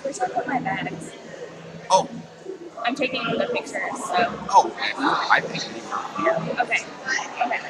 Where's I put my bags? Oh. I'm taking the pictures, so. Oh, I think here. Okay. Okay.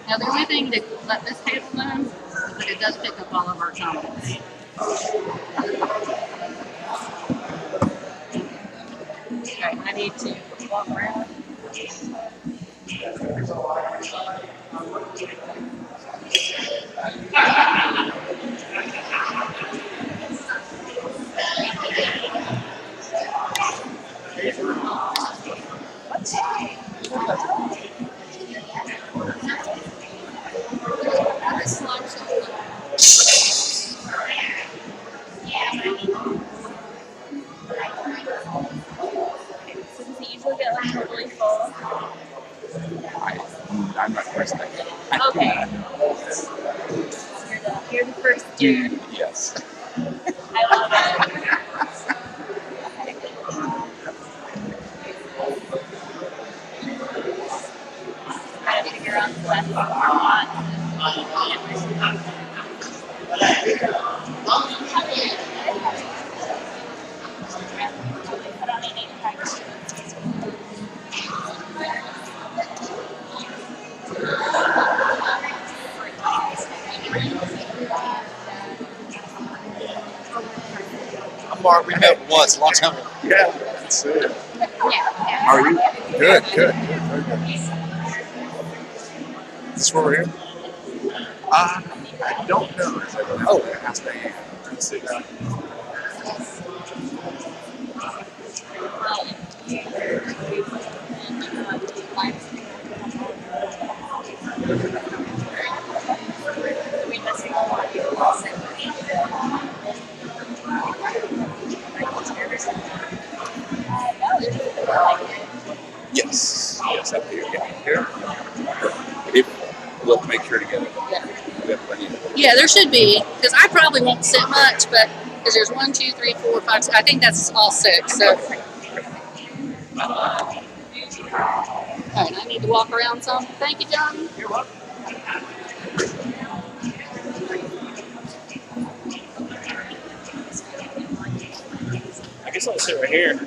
Now, the only thing to let this table know is that it does pick up all of our comments. Okay, I need to walk around. So does he usually get like totally full? I'm not pressing that yet. Okay. You're the first dude. Yes. I love it. Try to figure out the best spot. Mark, we met once, a long time ago. Yeah, that's it. How are you? Good, good. Very good. Is this where we're here? I don't know. Oh, it has to be. Let's see. Yes, yes, up here. Yeah, here. We'll make sure to get it. We have plenty of it. Yeah, there should be, because I probably won't sit much, but because there's 1, 2, 3, 4, 5, 6, I think that's all 6. So, all right, I need to walk around some. Thank you, John. You're welcome. I guess I'll sit right here.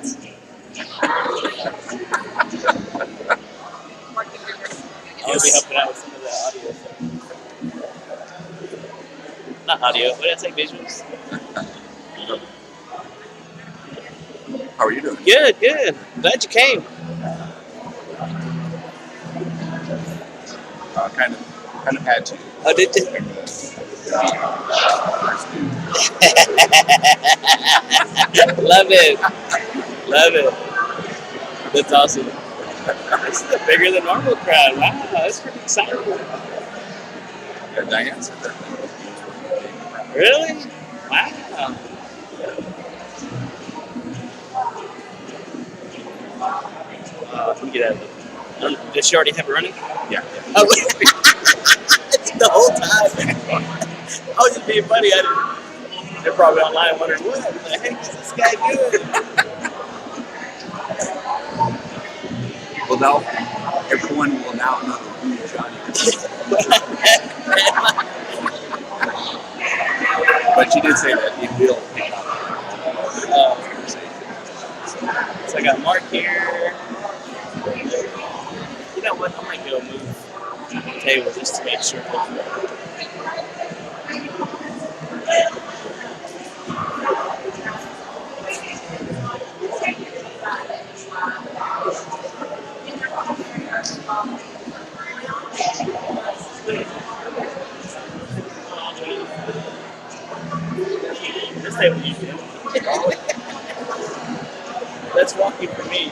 I'll be helping out with some of the audio. Not audio, what did I say? Visuals? How are you doing? Good, good. Glad you came. Kind of had to. Oh, did you? Love it. Love it. That's awesome. This is a bigger than normal crowd. Wow, that's pretty exciting. Yeah, Diane said that. Really? Wow. Let me get out of it. Does she already have it running? Yeah. Oh, the whole time. I was just being funny. They're probably online wondering, what the heck is this guy doing? Well, now everyone will now know who Johnny is. But she did say that it will pick up. So I got Mark here. You know what? I might go move the table just to make sure. This table you do. That's walking for me.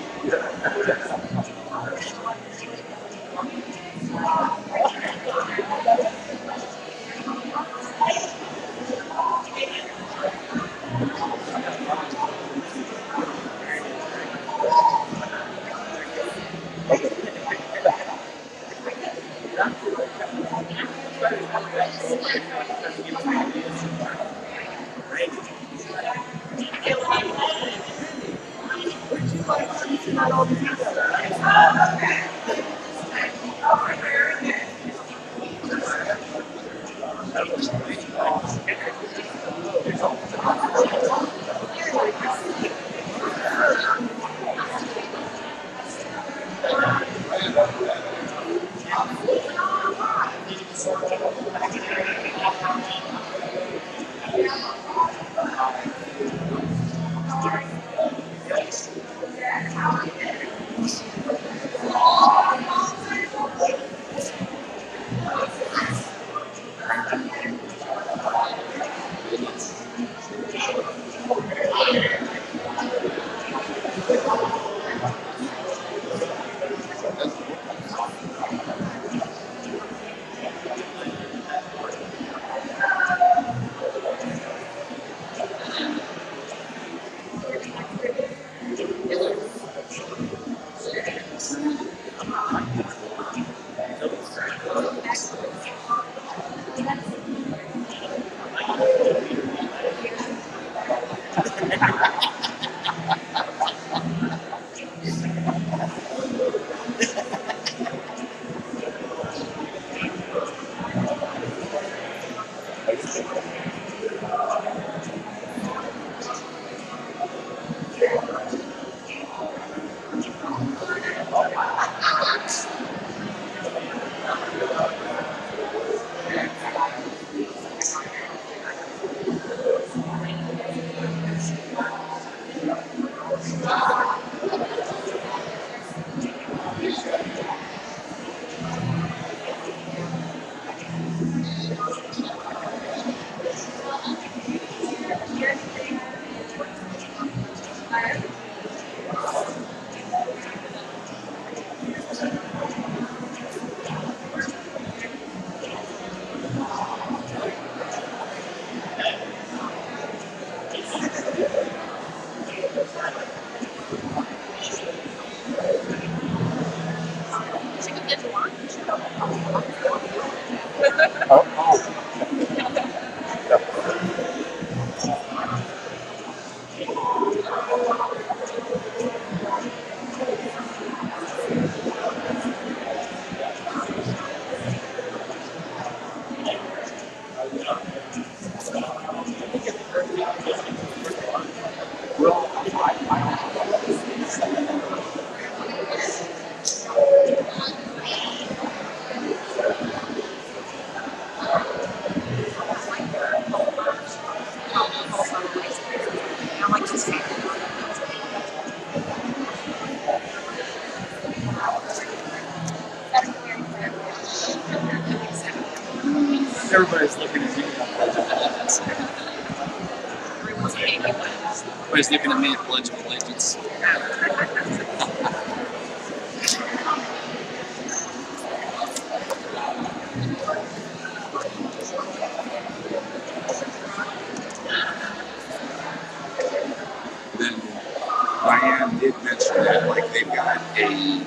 Everybody's looking at me. Everybody's looking at me at Pledge of Allegiance. Then Diane did mention that, like, they've got a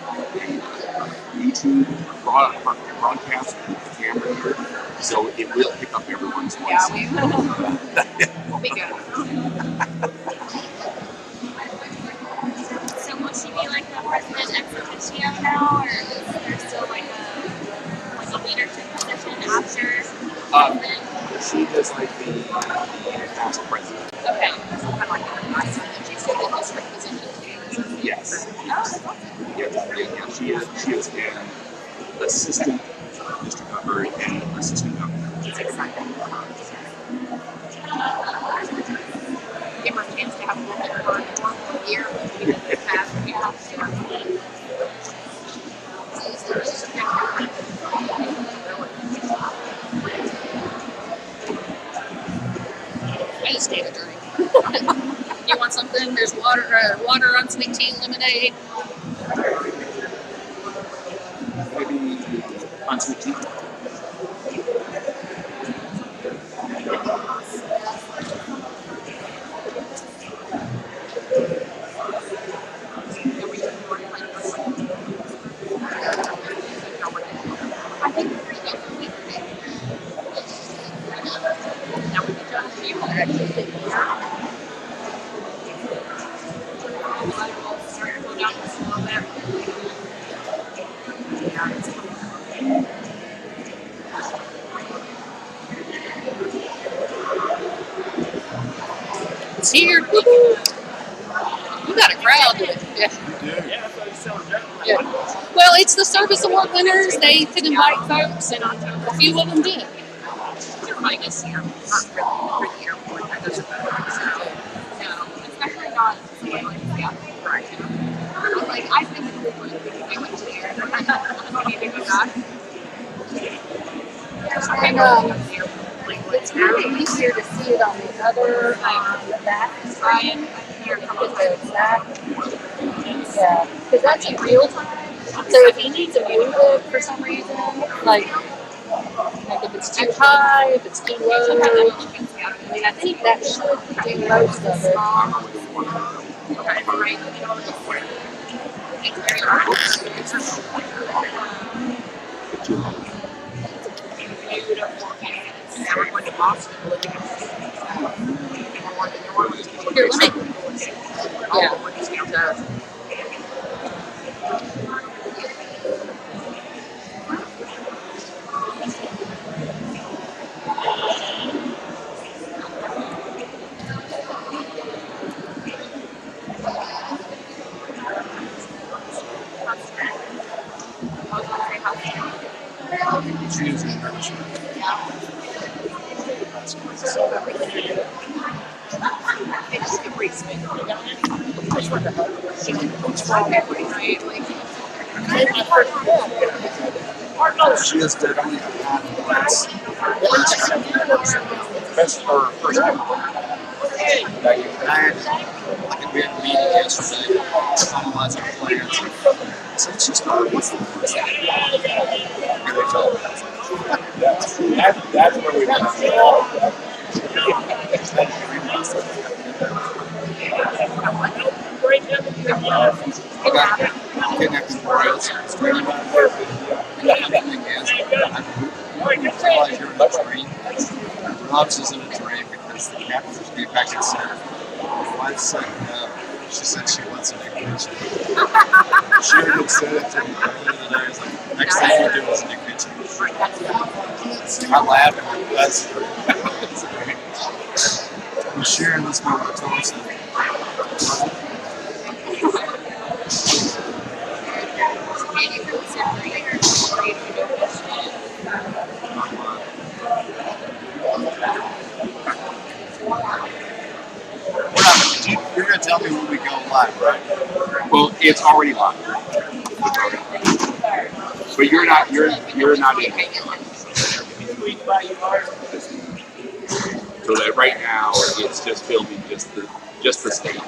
YouTube broadcast with the camera here, so it will pick up everyone's voice. Yeah, we'll be good. So will she be like the president ex officio now, or is there still like a leadership position after? She is like the past president. Okay. So kind of like an advisor that she's still in district position too. Yes. Yeah. She has been assistant district governor and assistant governor. It's exciting. Give her a chance to have a little bit more year because it's fast. Yeah. I just need a drink. You want something? There's water, on sweet tea, lemonade. Maybe unsweet tea. I think we're pretty good. Now we can judge you that actually did It's here. You got a crowd. Yeah. Yeah. Well, it's the service award winners. They could invite folks, and a few of them did. Everybody gets here. Not really for the airport. That doesn't matter. So, no, especially not someone like yeah, right. Like I've been to Cleveland because I went there. I don't need to go back. And it's really easier to see it on the other, the back screen. Here, come Get on. the exact. Yeah, because that's in real time. So if you need to move it for some reason, like if it's too high, if it's too low, I mean, I think that should do most of it. Now we're going to Boston looking at Here, let me. Yeah. She is in nervous. She is definitely best her first time. I had like a big meeting yesterday to finalize our plans. Since she started, what's the first thing? And they told me. That's where we went. I got connected Royals. The thing is, I realize you're in a dream. Rob's is in a dream because the captain was being back in center. My wife said no. She said she wants a new kitchen. She already said it to me earlier today. I was like, next thing you do is a new kitchen. I laughed and went, that's true. I'm sharing this moment with Thompson. You're going to tell me when we go live, right? Well, it's already live. But you're not in it. So that right now it's just filming just the stage.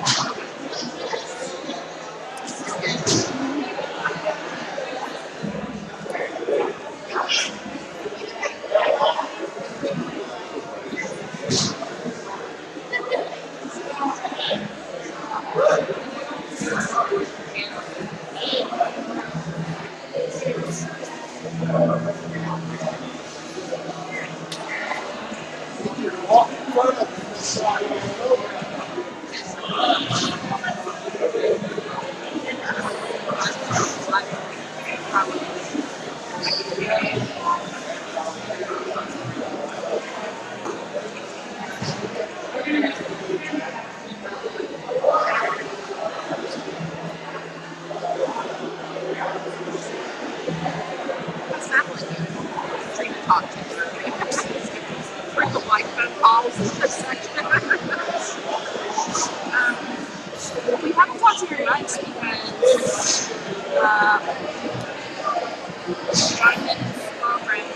Jonathan's girlfriend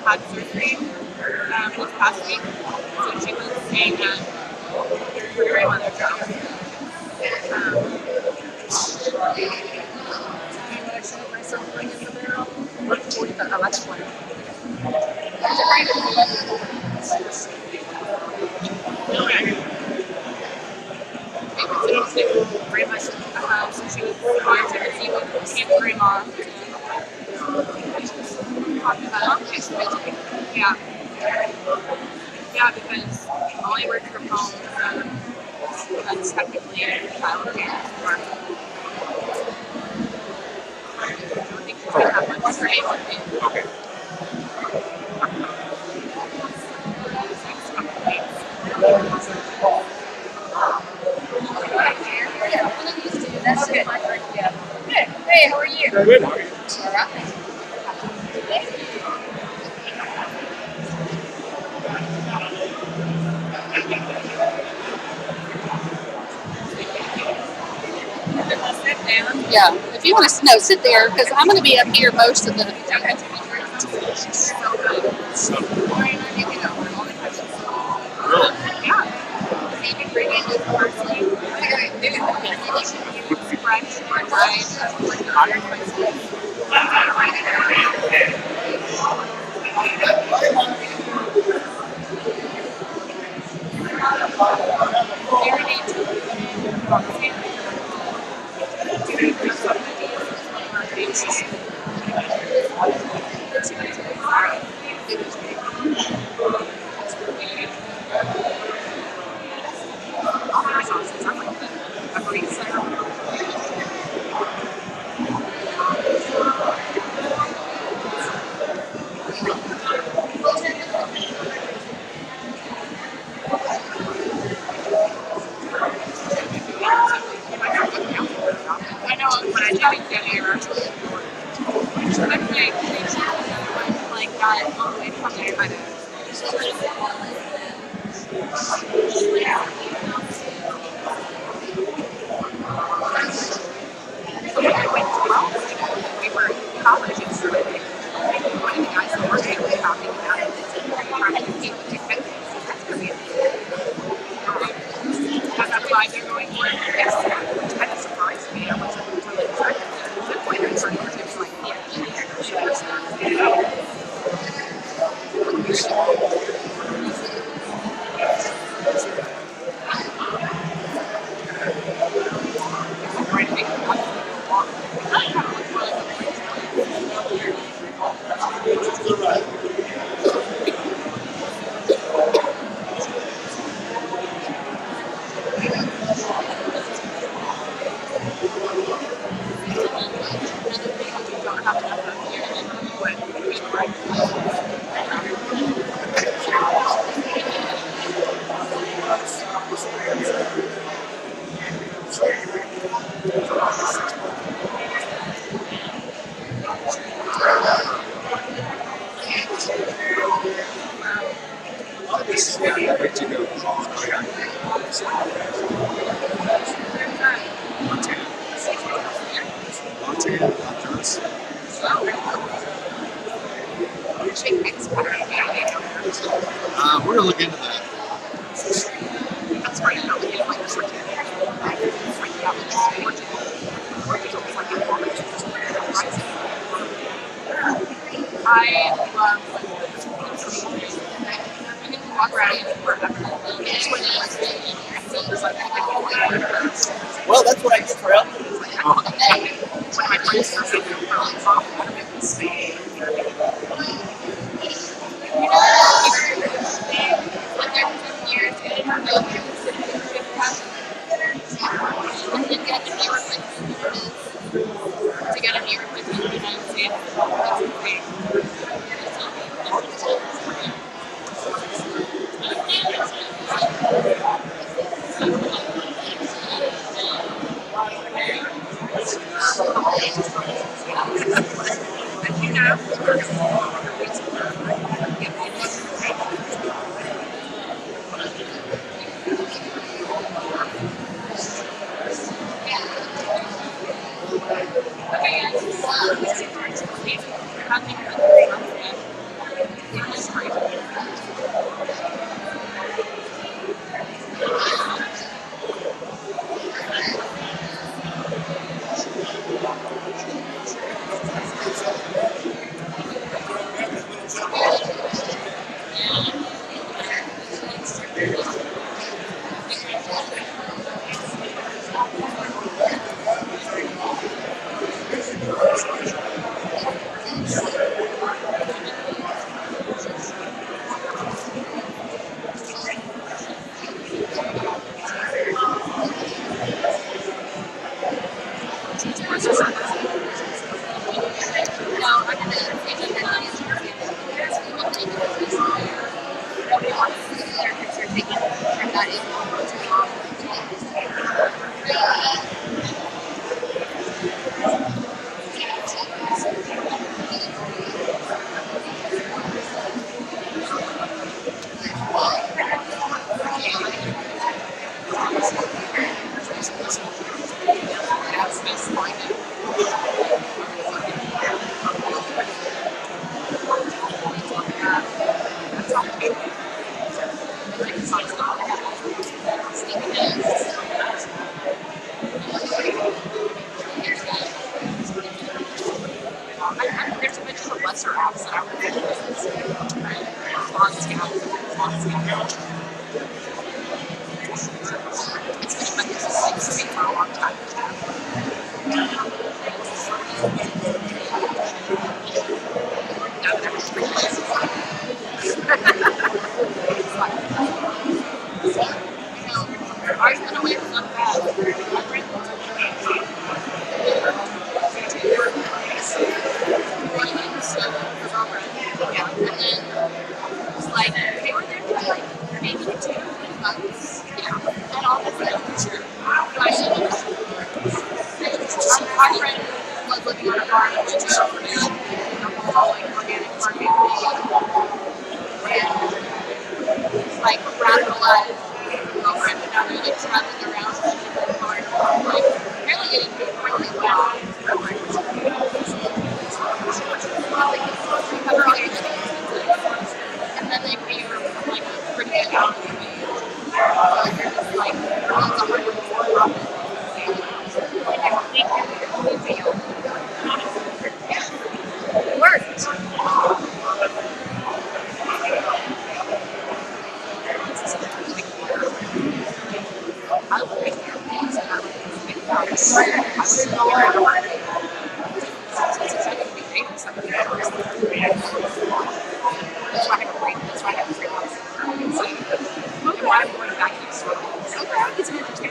had surgery this past week, so she was staying at her grandmother's house. Grandma was at the house, so she was going to see what grandma. Talking about yeah. Yeah, because Molly works from home, that's technically childcare. I don't think she's gonna have much for anyone. Okay. That's okay. Yeah. Good. Hey, how are you? Good. All right. Yeah. If you want to, no, sit there because I'm going to be up here most of the. Really? Yeah. Maybe bring in this parsley. Fresh, fried, I know when I didn't get here, like that all the way from there, kind of. I went to Wells, we were in college and started one of the guys that worked there was talking about it. Trying to compete with expenses. That's going to be that's why they're going for it. Yes. Kind of surprised me. I wasn't really excited. At that point, I started to be like, yeah, trying to make it one. Where to go? Montana, Honduras. We're gonna look into that. That's right. Now we get like this right here. I love I can walk around forever. Well, that's what I get for helping. When my friends are saying they're really far out of it, I've been there for 7 years and I didn't get a knee replacement. To get a knee replacement in the United States, that's insane. You know, There's a bunch of lesser apps that I would It's been like this is for a long time. I've been away from like they were there for like maybe 2 months. Yeah. And all of a sudden, my friend was living on a farm in Winchester, following organic farming, and like radicalized girlfriend, and now they're like traveling around the farm, like really getting paid really well. And then they pay her like a pretty good hourly wage. They're just like, everyone's 104 profit. And I think it worked. I was right there. I was That's why I have a break. That's why I have a free house. And why I'm going back next week. It's vegetarian.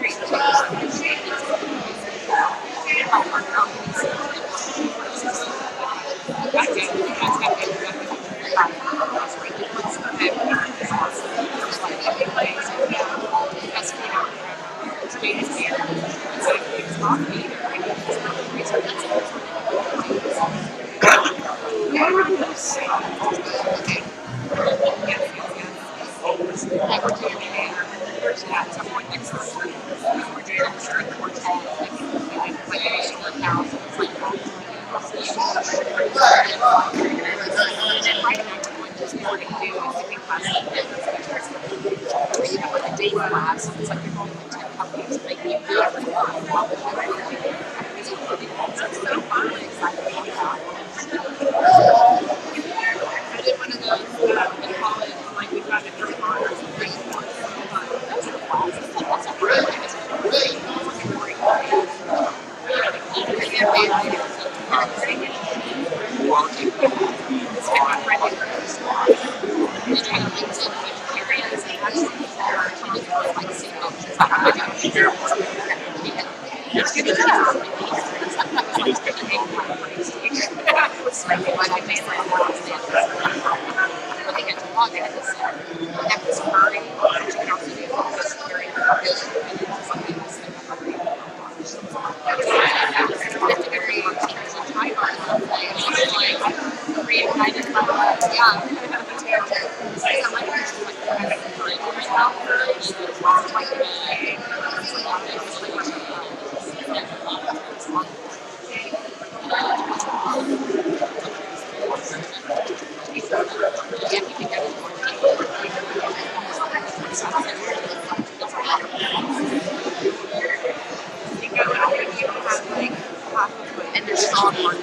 At some point next week, we're doing a street quartet, like a short house, it's like that. And then right now, we're going to morning do a cooking class. You have like a day class, it's like you're going to 10 companies, like you do every one. It's so fun, I'm excited about that. I did one of those in college, like we got a drink on or something. That's a really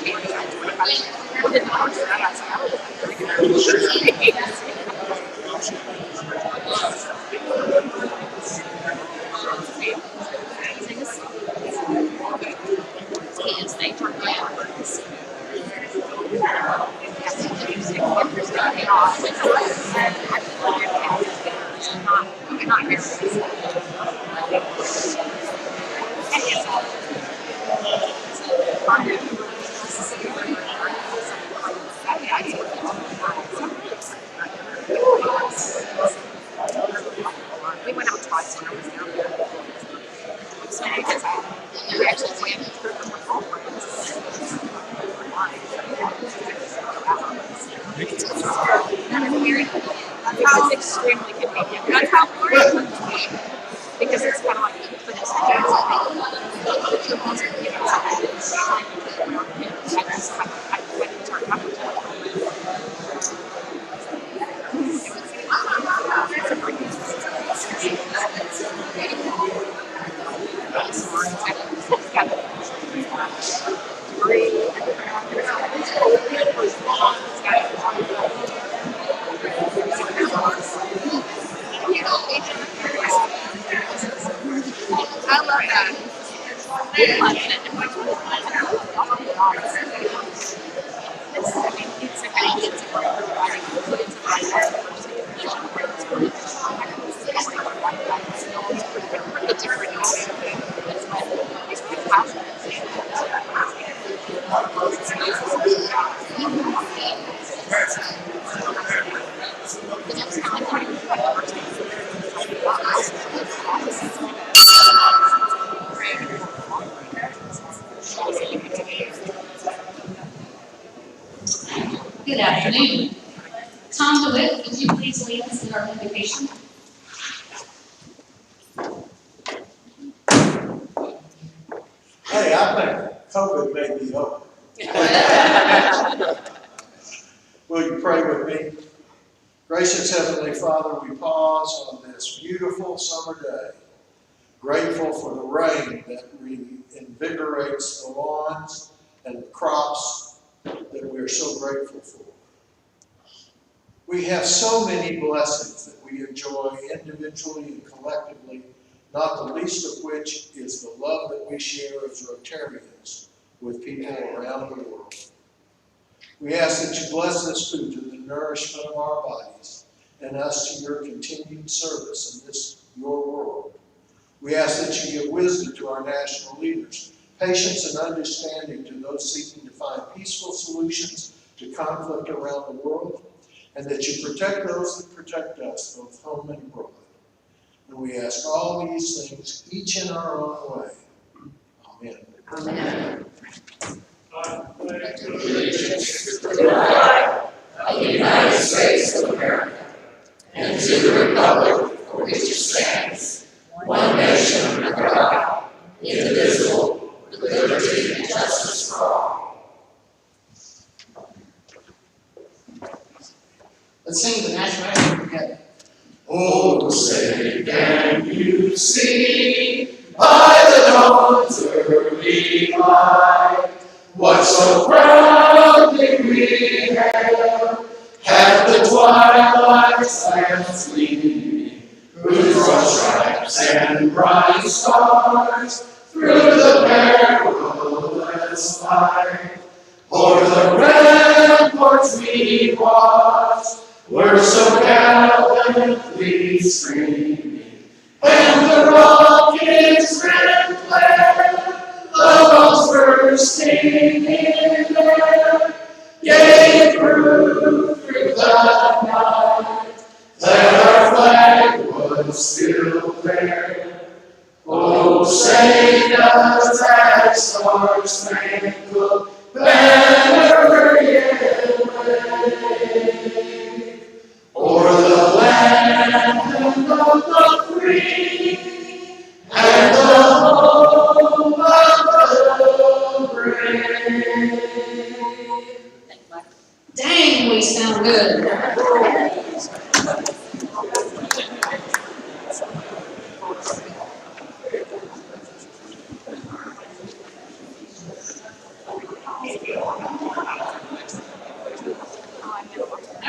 We went out twice when I was down there. So because we actually planned a trip with my girlfriends. That's extremely convenient. That's how Florida is because it's kind of like for this I love that. Good afternoon. Tom DeWitt, would you please lead us in our invocation? Hey, I think COVID may be over. Will you pray with me? Gracious Heavenly Father, we pause on this beautiful summer day, grateful for the rain that reinvigorates the lawns and the crops that we are so grateful for. We have so many blessings that we enjoy individually and collectively, not the least of which is the love that we share as Rotarians with people around the world. We ask that you bless this food to the nourishment of our bodies and us to your continued service in this, your world. We ask that you give wisdom to our national leaders, patience and understanding to those seeking to find peaceful solutions to conflict around the world, and that you protect those that protect us, both home and abroad. And we ask all these things, each in our own way. Amen. Amen. Allegiance to the flag of the United States of America and to the republic for which it stands, one nation under God, indivisible, with liberty and justice for all. Let's sing the national anthem together. Oh, say, can you see by the dawn's early light what so proudly we hailed? Hath the twilight's lamps gleaming, whose broad stripes and bright stars through the perilous fight o'er the ramparts we watched were so gallantly streaming, and the rockets' red glare, the bombs bursting in air, gave proof through the night that our flag was still there. Oh, say does that star-spangled banner yet wave o'er the land of the free and the home of the brave? Dang, we sound good.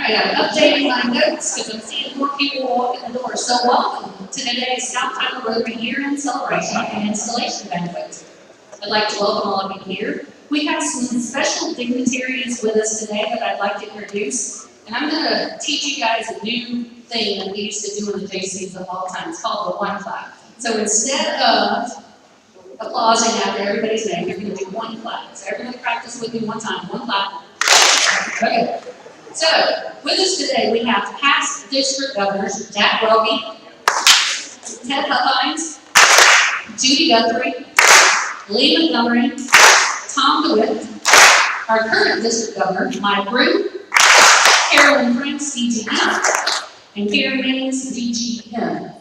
right, I'm updating my notes because I'm seeing more people walk in the door. So welcome to today's South Tyler Rotary year-end celebration and installation banquet. I'd like to welcome all of you here. We have some special dignitaries with us today that I'd like to introduce. And I'm going to teach you guys a new thing that we used to do in the JCs of all time. It's called the one clap. So instead of applauding after everybody's name, you're going to do one clap. So everyone practice with me one time. One clap. Okay. So, with us today, we have past district governors Jack Roby, Ted Hines, Judy Guthrie, Lee Montgomery, Tom DeWitt, our current district governor, Mike Brew, Carolyn Prince, DGE, and Karen Mays, DGM.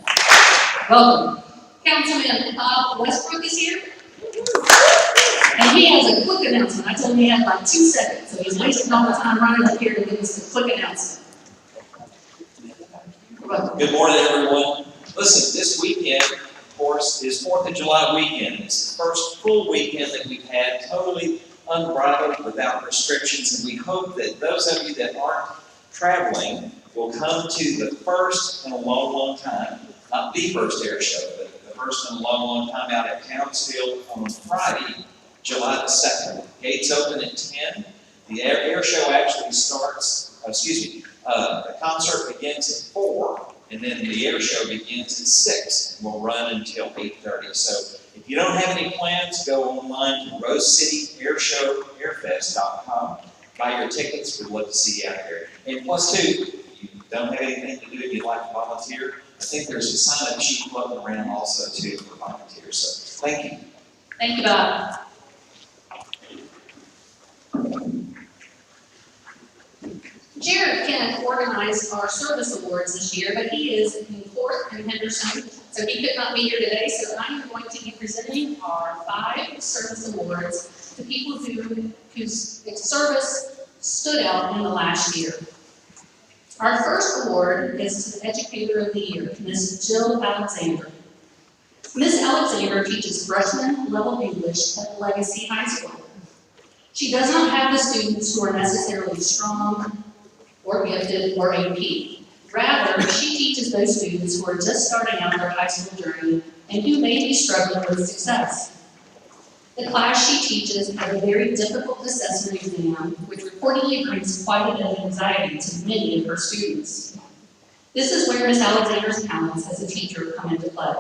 Welcome. Councilman Bob Westbrook is here. And he has a quick announcement. I told him he had like 2 seconds, so he's wasting all the time running up here to give us a quick announcement. Good morning, everyone. Listen, this weekend, of course, is 4th of July weekend. It's the first full weekend that we've had totally unbridled, without restrictions, and we hope that those of you that aren't traveling will come to the first in a long, long time, not the first air show, but the first in a long, long time out at Townsville on Friday, July the 2nd. Gates open at 10. The air show actually starts, the concert begins at 4, and then the air show begins at 6, and will run until 8:30. So if you don't have any plans, go online to RoseCityAirShowAirFest.com. Buy your tickets. We'd love to see you out there. And plus, too, if you don't have anything to do and you'd like to volunteer, I think there's a sign-up sheet floating around also, too, for volunteers. So thank you. Thank you, Bob. Jared Kent organized our service awards this year, but he is in court in Henderson, so he could not be here today. So I'm going to be presenting our 5 service awards to people whose service stood out in the last year. Our first award is to the Educator of the Year, Ms. Jill Alexander. Ms. Alexander teaches freshman level English at Legacy High School. She does not have the students who are necessarily strong or gifted or AP. Rather, she teaches those students who are just starting out their high school journey and who may be struggling with success. The class she teaches has a very difficult assessment exam, which reportedly brings quite a bit of anxiety to many of her students. This is where Ms. Alexander's talents as a teacher come into play,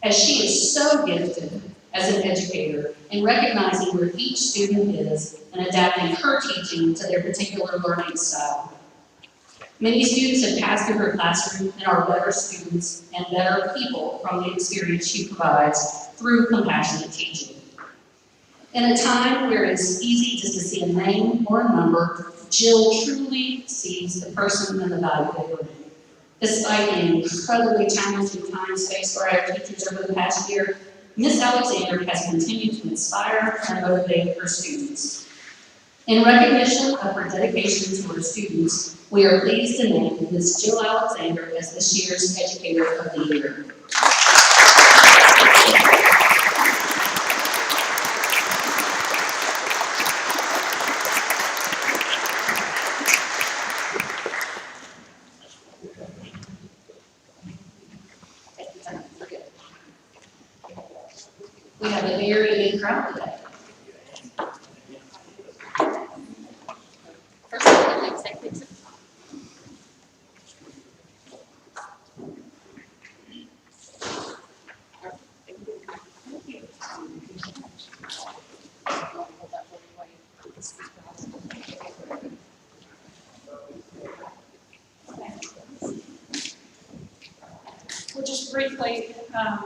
as she is so gifted as an educator in recognizing where each student is and adapting her teaching to their particular learning style. Many students have passed through her classroom and are better students and better people from the experience she provides through compassionate teaching. In a time where it's easy just to see a name or a number, Jill truly sees the person and the value they bring. Despite the incredibly challenging times faced by our teachers over the past year, Ms. Alexander has continued to inspire and motivate her students. In recognition of her dedication to her students, we are pleased to name Ms. Jill Alexander as this year's Educator of the Year. We have a very big crowd today. Well, just briefly, I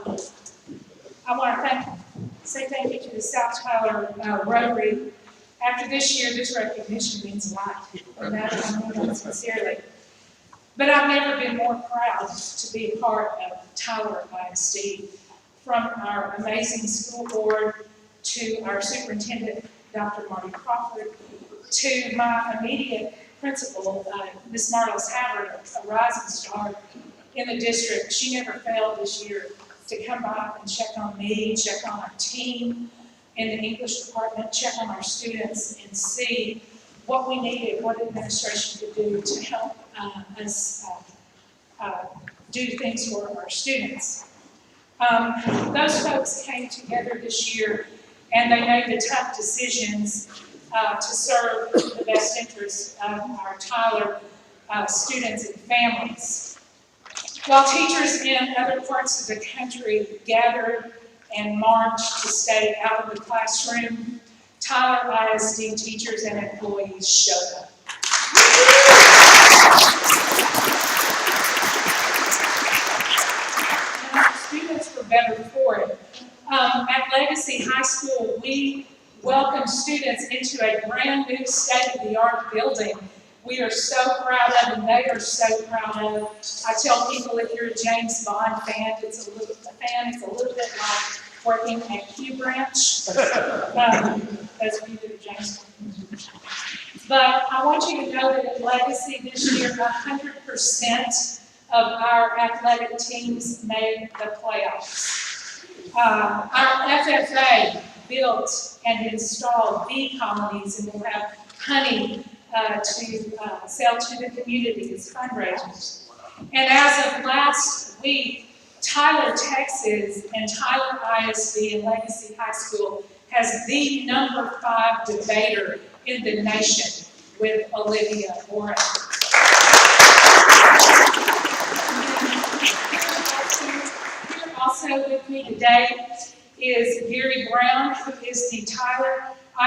want to say thank you to the South Tyler Rotary. After this year, this recognition means a lot, and that I mean sincerely. But I've never been more proud to be a part of Tyler ISD. From our amazing school board to our superintendent, Dr. Marty Crawford, to my immediate principal, Ms. Marlis Havard, a rising star in the district. She never failed this year to come by and check on me, check on our team in the English department, check on our students, and see what we needed, what administration could do to help us do things for our students. Those folks came together this year and they made the tough decisions to serve the best interests of our Tyler students and families. While teachers in other parts of the country gathered and marched to stay out of the classroom, Tyler ISD teachers and employees showed up. And our students were better for it. At Legacy High School, we welcomed students into a brand new state-of-the-art building. We are so proud of, and they are so proud of. I tell people, if you're a James Bond fan, it's a little bit like working at Q Branch. Those of you that are James Bond. But I want you to know that at Legacy this year, 100% of our athletic teams made the playoffs. Our FFA built and installed bee colonies, and we'll have honey to sell to the community as fundraisers. And as of last week, Tyler, Texas, and Tyler ISD and Legacy High School has the #5 debater in the nation with Olivia Warren. Here also with me today is Gary Brown, who is the Tyler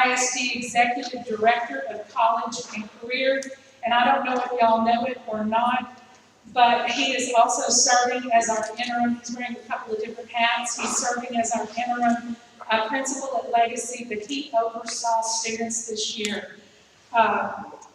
ISD Executive Director of College and Career. And I don't know if y'all know it or not, but he is also serving as our interim. He's wearing a couple of different hats. He's serving as our interim principal at Legacy, but he oversaw students this year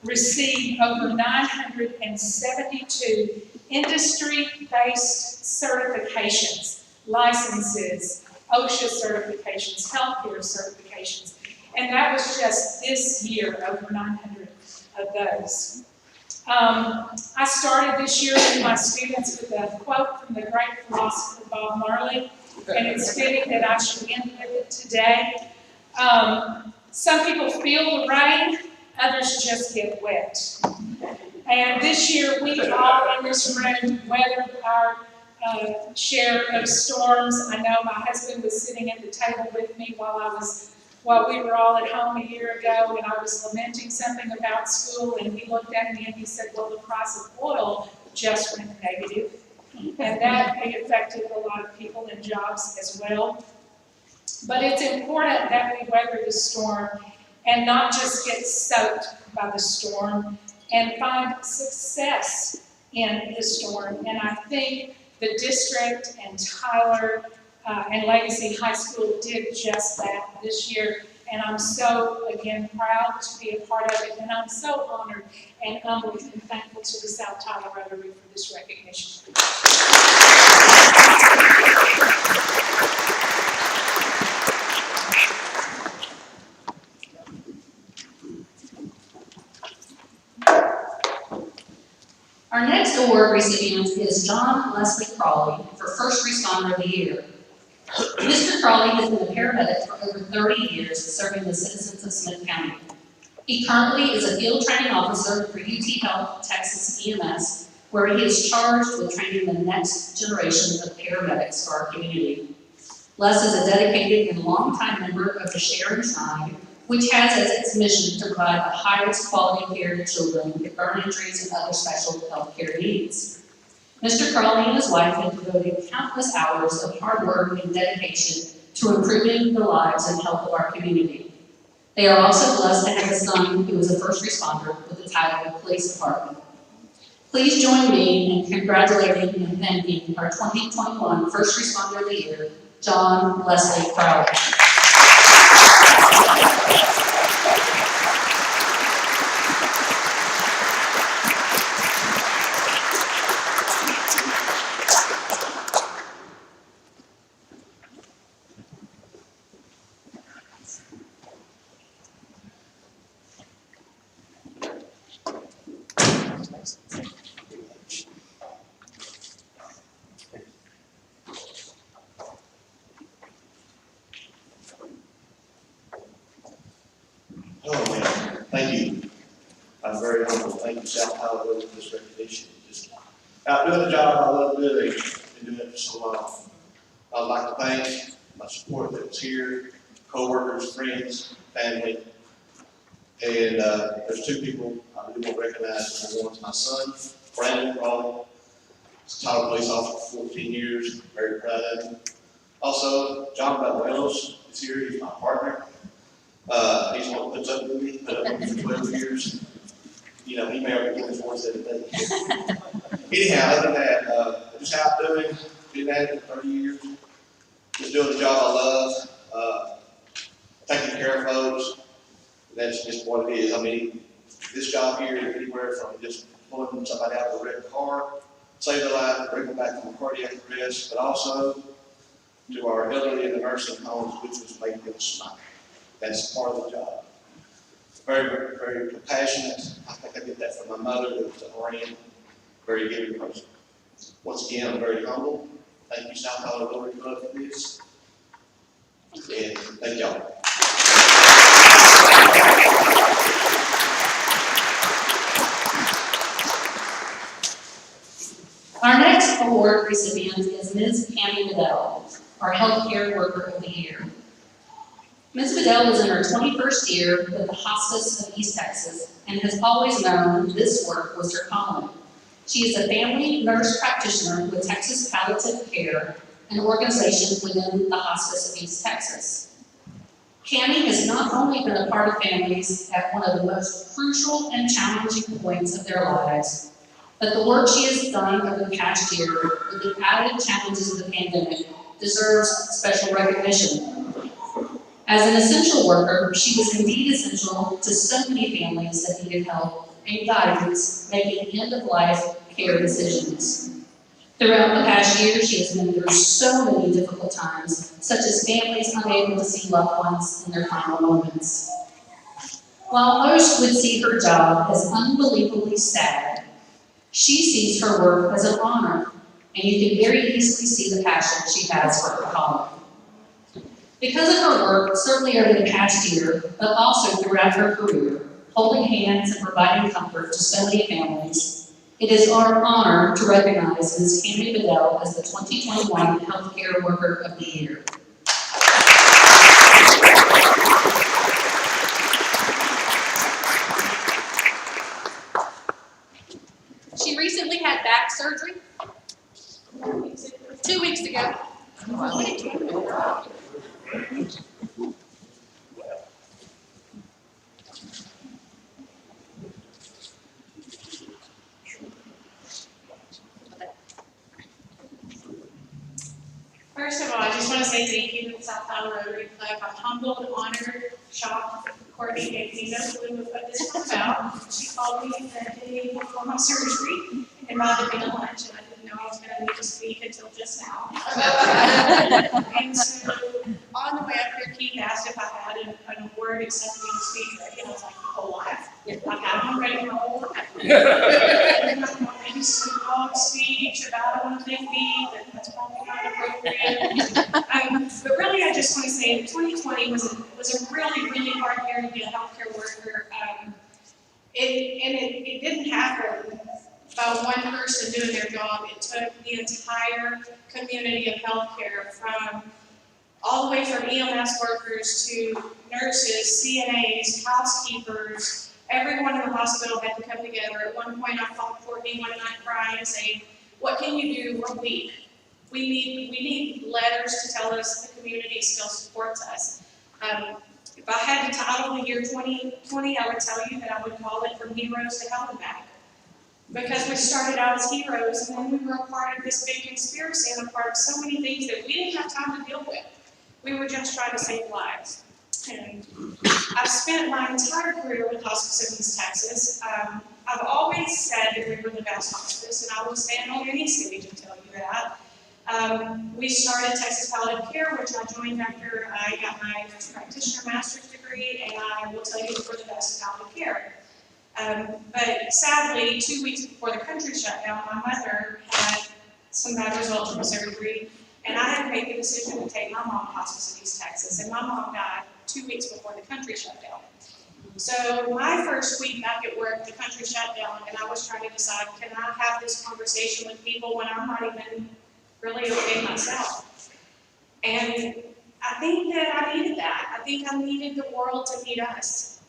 receive over 972 industry-based certifications, licenses, OSHA certifications, healthcare certifications. And that was just this year, over 900 of those. I started this year with my students with a quote from the great philosopher Bob Marley, and it's fitting that I should end with it today. Some people feel the rain, others just get wet. And this year, we all in this room weathered our share of storms. I know my husband was sitting at the table with me while we were all at home a year ago, and I was lamenting something about school, and he looked at me and he said, well, the price of oil just went negative. And that affected a lot of people and jobs as well. But it's important that we weather the storm and not just get soaked by the storm and find success in the storm. And I think the district and Tyler and Legacy High School did just that this year. And I'm so, again, proud to be a part of it. And I'm so honored and humbled and thankful to the South Tyler Rotary for this recognition. Our next award recipient is John Leslie Crawley for First Responder of the Year. Mr. Crawley has been a paramedic for over 30 years serving the citizens of Smith County. He currently is a field training officer for UT Health Texas EMS, where he is charged with training the next generation of paramedics for our community. Les is a dedicated and longtime member of the Sharon Tribe, which has as its mission to provide the highest quality care to children with burn injuries and other special health care needs. Mr. Crawley and his wife have devoted countless hours of hard work and dedication to improving the lives and health of our community. They are also blessed to have a son who is a first responder with the title of Police Department. Please join me in congratulating and thanking our 2021 First Responder of the Year, John Leslie Crawley. Thank you. I'm very humble. Thank you, South Hollywood, for this recognition. Just out doing the job I love doing, been doing it for so long. I'd like to thank my support that was here, co-workers, friends, family. And there's two people I really want to recognize. Number one is my son, Brandon Raleigh. He's a title police officer for 14 years. Very proud of him. Also, John Banuelos is here. He's my partner. He's the one that puts up with me, put up with me for 12 years. You know, he may already get his voice every day. Anyhow, other than that, just how I'm doing, been at it for 30 years. Just doing the job I love, taking care of folks. That's just what it is. I mean, this job here is anywhere from just pulling somebody out of a wrecked car, save their life, bring them back from a cardiac arrest, but also to our elderly in the nursing homes, which was making them smile. That's part of the job. Very, very compassionate. I think I get that from my mother, who was a Marine, very giving person. Once again, I'm very humble. Thank you, South Carolina Rotary Club, for this. And thank y'all. Our next award recipient is Ms. Pammy Bedell, our Healthcare Worker of the Year. Ms. Bedell is in her 21st year with the Hospice of East Texas and has always known this work was her calling. She is a family nurse practitioner with Texas Palliative Care, an organization within the Hospice of East Texas. Pammy has not only been a part of families at one of the most crucial and challenging points of their lives, but the work she has done over the past year with the added challenges of the pandemic deserves special recognition. As an essential worker, she was indeed essential to so many families that needed help and guidance making end-of-life care decisions. Throughout the past year, she has been through so many difficult times, such as families unable to see loved ones in their final moments. While most would see her job as unbelievably sad, she sees her work as an honor, and you can very easily see the passion she has for her calling. Because of her work, certainly over the past year, but also throughout her career, holding hands and providing comfort to so many families, it is our honor to recognize Ms. Pammy Bedell as the 2021 Healthcare Worker of the Year. She recently had back surgery 2 weeks ago. First of all, I just want to say thank you to the South Carolina Rotary Club. I'm humbled, honored, shocked. Courtney gave me no clue of what this was about. She called me the day before my surgery and invited me to lunch, and I didn't know I was going to need to speak until just now. And so on the way up here, Keith asked if I had an award accepting a speech ready, and I was like, my whole life. I've had one ready my whole life. And I want maybe some long speech about I want to thank me, that's probably not appropriate. But really, I just want to say 2020 was a really, really hard year to be a healthcare worker. It didn't happen by one person doing their job. It took the entire community of healthcare, from all the way from EMS workers to nurses, CNAs, housekeepers. Everyone in the hospital had to come together. At one point, I called Courtney one night crying and saying, "What can you do? We're weak. We need letters to tell us the community still supports us." If I had to title the year 2020, I would tell you that I would call it From Heroes to Hell and Back. Because we started out as heroes, and then we were a part of this big conspiracy and a part of so many things that we didn't have time to deal with. We were just trying to save lives. And I've spent my entire career with Hospice of East Texas. I've always said that we were the best hospice, and I will stand on any stage and tell you that. We started Texas Palliative Care, which I joined after I got my nurse practitioner master's degree, and I will tell you that we're the best palliative care. But sadly, 2 weeks before the country shut down, my mother had some bad results from surgery, and I had to make the decision to take my mom to Hospice of East Texas, and my mom died 2 weeks before the country shut down. So my first week back at work, the country shut down, and I was trying to decide, can I have this conversation with people when I'm not even really okay myself? And I think that I needed that. I think I needed the world to meet us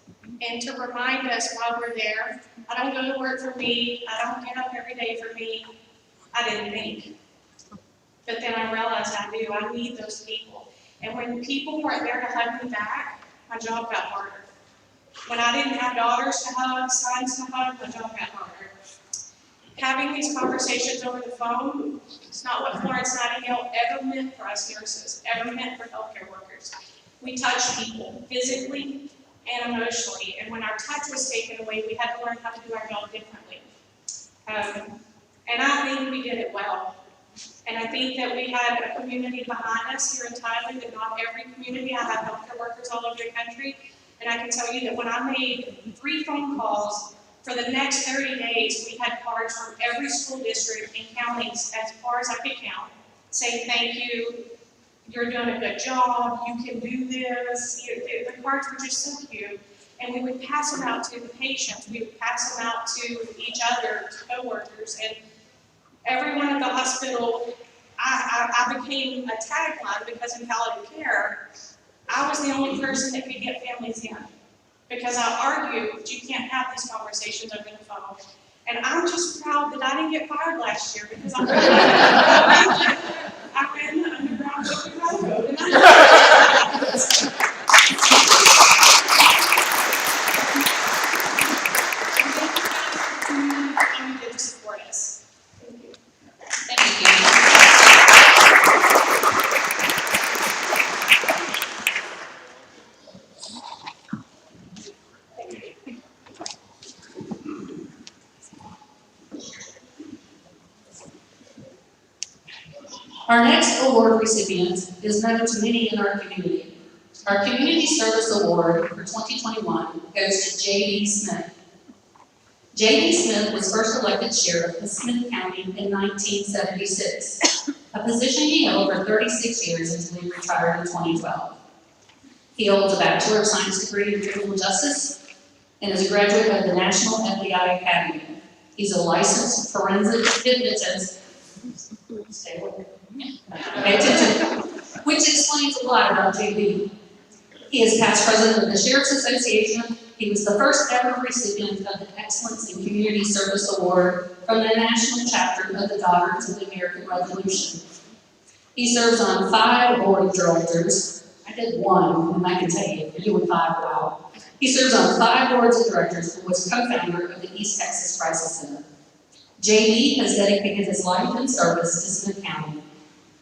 and to remind us why we're there. I don't go to work for me. I don't get up every day for me. I didn't think. But then I realized I do. I need those people. And when people weren't there to hug me back, my job got harder. When I didn't have daughters to hug, sons to hug, my job got harder. Having these conversations over the phone is not what Florence Nightingale ever meant for us nurses, ever meant for healthcare workers. We touch people physically and emotionally, and when our touch was taken away, we had to learn how to do our job differently. And I think we did it well. And I think that we had a community behind us here in Thailand, and not every community. I have healthcare workers all over the country. And I can tell you that when I made 3 phone calls, for the next 30 days, we had cards from every school district and counties, as far as I could count, saying thank you, you're doing a good job, you can do this. The cards were just so cute. And we would pass them out to the patients, we would pass them out to each other, to coworkers, and everyone at the hospital, I became a tagline because in palliative care, I was the only person that could get families in. Because I argued you can't have these conversations over the phone. And I'm just proud that I didn't get fired last year because I ran the underground railroad and I'm going to support us. Thank you. Thank you. Our next award recipient is known to many in our community. Our Community Service Award for 2021 goes to J.D. Smith. J.D. Smith was first elected sheriff of Smith County in 1976, a position he held for 36 years until he retired in 2012. He holds a Bachelor of Science degree in criminal justice and is a graduate of the National FBI Academy. He's a licensed forensic hypnotist. Stay with me. Pay attention. Which explains a lot about JB. He is past president of the Sheriff's Association. He was the first ever recipient of the Excellence in Community Service Award from the national chapter of the Daughters of the American Revolution. He serves on 5 board of directors. I did 1, and I can tell you, you're doing 5, wow. He serves on 5 boards of directors and was co-founder of the East Texas Crisis Center. JB has dedicated his life and service to Smith County.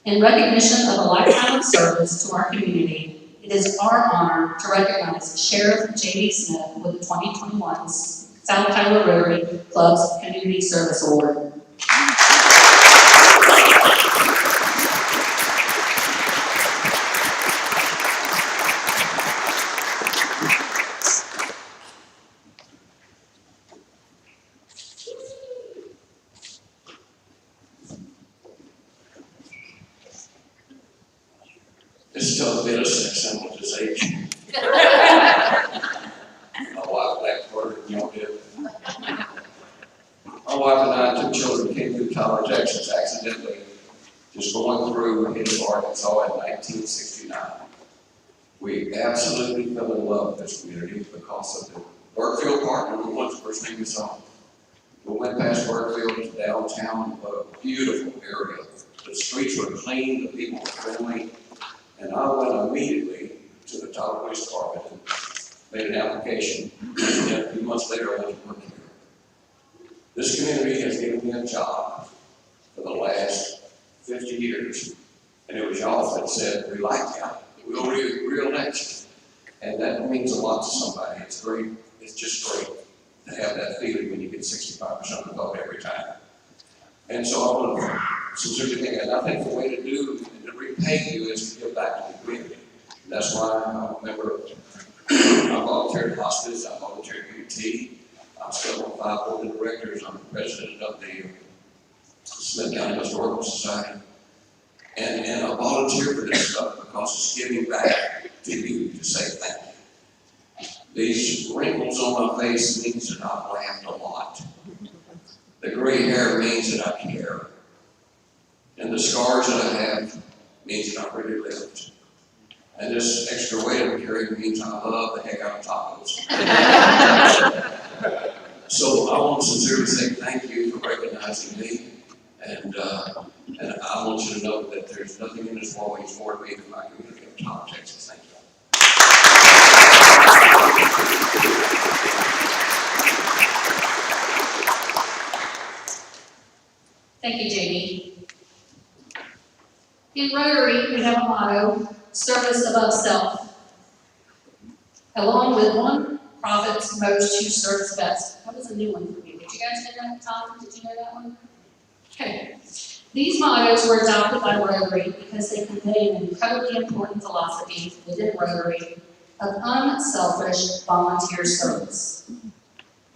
In recognition of a lifetime of service to our community, it is our honor to recognize Sheriff J.D. Smith with the 2021 South Tyler Rotary Club's Community Service Award. It's still a bit of sex symbol at this age. My wife left work and y'all did. My wife and I, 2 children, came through Tyler, Texas accidentally, just going through into Arkansas in 1969. We absolutely fell in love with this community because of the Burkeville Park, number 1's the first thing we saw. We went past Burkeville to downtown, a beautiful area. The streets were clean, the people were friendly. And I went immediately to the Tyler Police Department and made an application. And a few months later, I went to work here. This community has given me a job for the last 50 years. And it was y'all that said, we like you, we'll re-elect you. And that means a lot to somebody. It's great, it's just great to have that feeling when you get 65% of the vote every time. And so I want to sincerely think, and I think the way to do and to repay you is to give back to the community. And that's why I'm a member of, I volunteered at hospice, I volunteered at UT, I'm still on 5 board of directors, I'm the president of the Smith County Historical Society. And I volunteer for this stuff because it's giving back to you to say thank you. These wrinkles on my face means that I've laughed a lot. The gray hair means that I care. And the scars that I have means that I've really lived. And this extra weight I'm carrying means I love the heck out of tacos. So I want to sincerely say thank you for recognizing me. And I want you to know that there's nothing in this world that's more to me than my community of Tyler, Texas. Thank you. Thank you, Jamie. In Rotary, we have a motto, service above self. Along with one, profits most who serves best. That was a new one for me. Did you guys know that, Tom? Did you know that one? Okay. These mottos were adopted by Rotary because they convey an incredibly important philosophy within Rotary of unselfish volunteer service.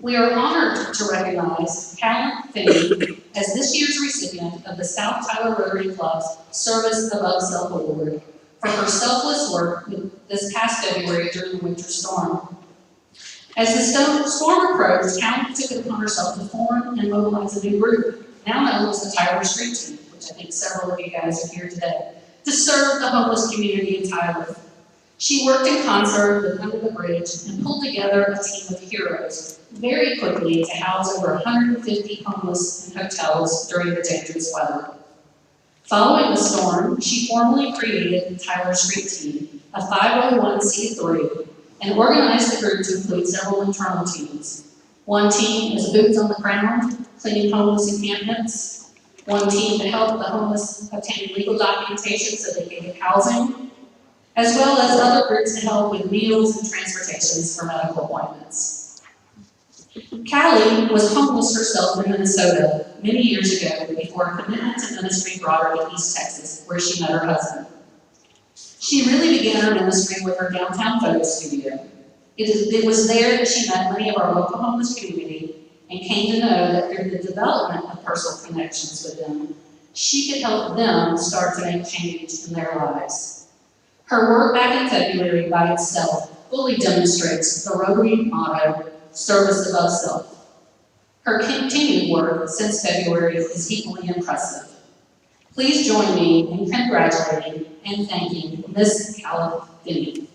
We are honored to recognize Callan Finney as this year's recipient of the South Tyler Rotary Club's Service Above Self Award for her selfless work this past February during the winter storm. As the storm approached, Callan took it upon herself to form and mobilize a new group, now known as the Tyler Street Team, which I think several of you guys are here today, to serve the homeless community in Tyler. She worked in concert with Under the Bridge and pulled together a team of heroes very quickly to house over 150 homeless in hotels during the dangerous weather. Following the storm, she formally created the Tyler Street Team, a 501c3, and organized the group to include several internal teams. One team is boots on the ground, cleaning homeless encampments. One team to help the homeless obtain legal documentation so they can get housing, as well as other groups to help with meals and transportations for medical appointments. Callie was homeless herself in Minnesota many years ago before a commitment to ministry brought her to East Texas, where she met her husband. She really began her ministry with her downtown photo studio. It was there that she met many of our local homeless community and came to know that through the development of personal connections with them, she could help them start to make change in their lives. Her work back in February by itself fully demonstrates the Rotary motto, service above self. Her continued work since February is equally impressive. Please join me in congratulating and thanking Ms. Callan Finney.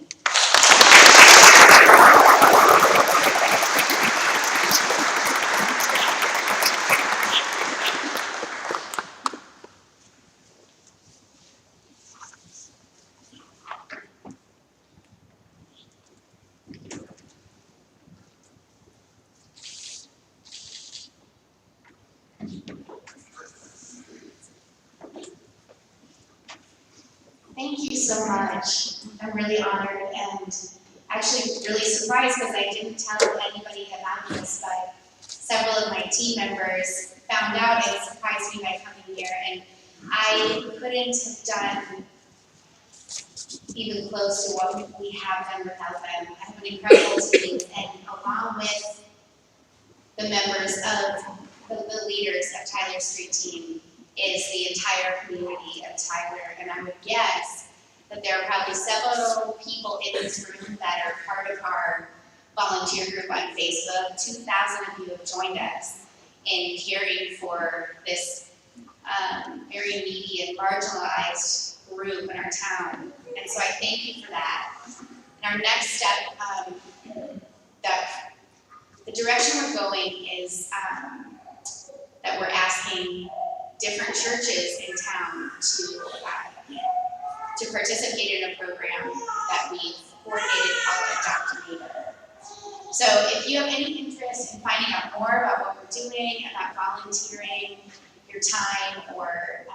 Thank you so much. I'm really honored and actually really surprised because I didn't tell anybody about this, but several of my team members found out and surprised me by coming here, and I couldn't have done even close to what we have done without them. I have an incredible team, and along with the members of the leaders of Tyler Street Team is the entire community of Tyler, and I would guess that there are probably several people in this room that are part of our volunteer group on Facebook. 2,000 of you have joined us in caring for this very needy and marginalized group in our town, and so I thank you for that. And our next step, the direction we're going is that we're asking different churches in town to participate in a program that we've coordinated called Adopt a Neighbor. So if you have any interest in finding out more about what we're doing, about volunteering, your time, or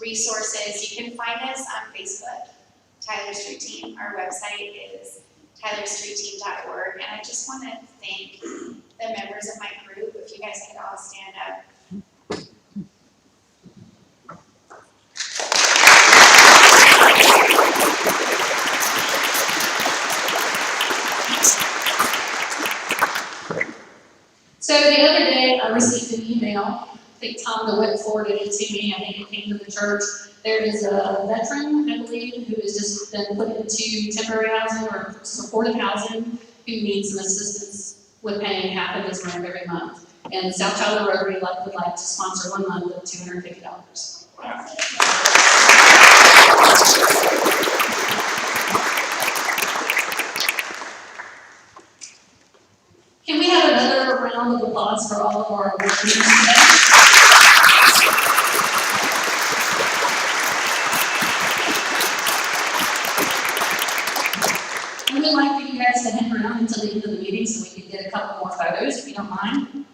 resources, you can find us on Facebook, Tyler Street Team. Our website is tylerstreetteam.org, and I just want to thank the members of my group. If you guys could all stand up. So the other day, I received an email. I think Tom DeWitt forwarded it to me. I think it came to the church. There is a veteran, I believe, who has just been put into temporary housing or supportive housing, who needs some assistance with paying half of his rent every month. And South Tyler Rotary would like to sponsor 1 month of $250. Can we have another round of applause for all of our workers today? And we'd like for you guys to hang around until the end of the meeting so we can get a couple more photos, if you don't mind.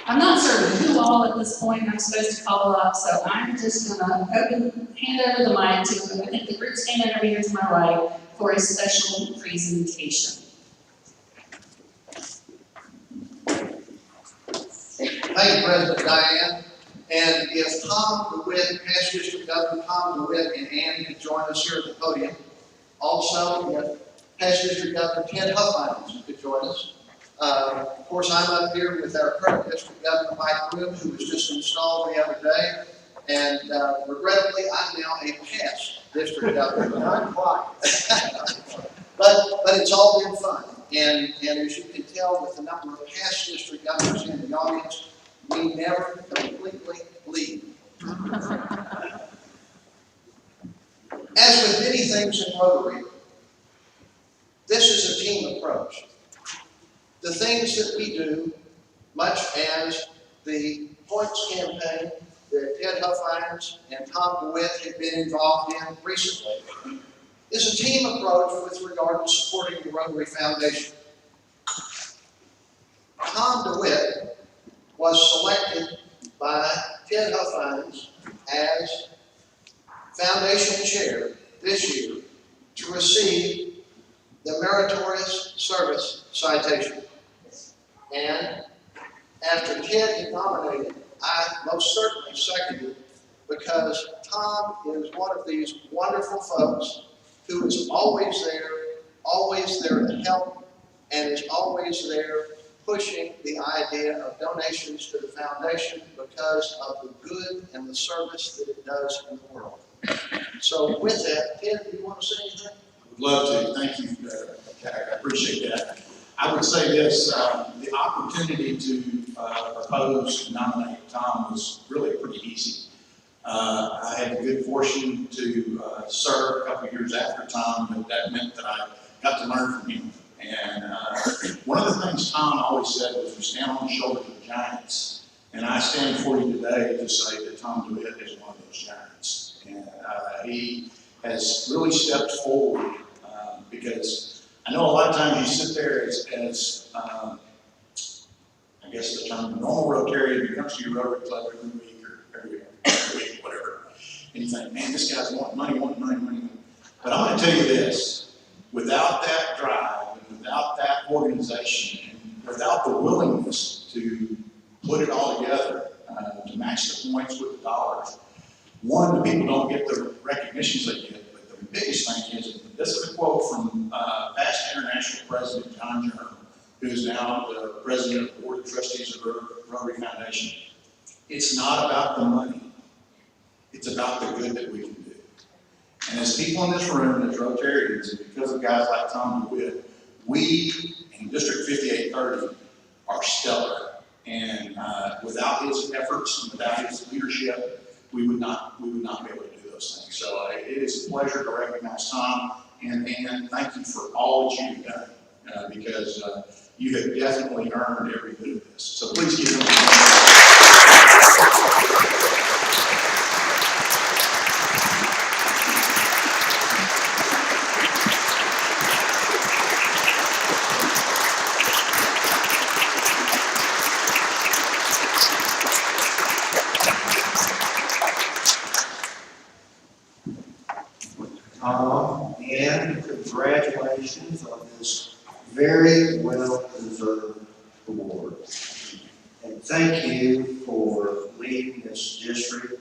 I'm not certain who all at this point I'm supposed to call up, so I'm just gonna hand over the mic to, I think, the group standing over here to my right for a special presentation. Thank you, President Diane. And if Tom DeWitt, past District Governor Tom DeWitt, and Ann could join us here at the podium. Also, if past District Governor Ted Huffines could join us. Of course, I'm up here with our current District Governor Mike Room, who was just installed the other day. And regrettably, I'm now a past District Governor. Not quite. But it's all been fun. And as you can tell with the number of past District Governors in the audience, we never completely leave. As with many things in Rotary, this is a team approach. The things that we do, much as the points campaign that Ted Huffines and Tom DeWitt have been involved in recently, is a team approach with regard to supporting the Rotary Foundation. Tom DeWitt was selected by Ted Huffines as Foundation Chair this year to receive the Meritorious Service Citation. And after Ted had nominated, I most certainly seconded, because Tom is one of these wonderful folks who is always there to help, and is always there pushing the idea of donations to the foundation because of the good and the service that it does in the world. So with that, Ted, do you want to say anything? I would love to. Thank you, Jack. I appreciate that. I would say this, the opportunity to propose to nominate Tom was really pretty easy. I had the good fortune to serve a couple of years after Tom, but that meant that I got to learn from him. And one of the things Tom always said was, we stand on the shoulders of giants. And I stand before you today to say that Tom DeWitt is one of those giants. And he has really stepped forward because I know a lot of times you sit there as I guess the term normal Rotarian who comes to your Rotary Club every week or every week, whatever. And you think, man, this guy's wanting money. But I'm going to tell you this, without that drive, and without that organization, and without the willingness to put it all together, to match the points with the dollars, one, the people don't get the recognitions they get, but the biggest thing is, this is a quote from past International President John Jerome, who is now the President of the Board of Trustees of the Rotary Foundation. It's not about the money, it's about the good that we can do. And as people in this room, as Rotarians, and because of guys like Tom DeWitt, we in District 5830 are stellar. And without his efforts and without his leadership, we would not be able to do those things. So it is a pleasure to recognize Tom, and thank you for all that you've done, because you have definitely earned every bit of this. So please give him a hand. And congratulations on this very well-deserved award. And thank you for leading this district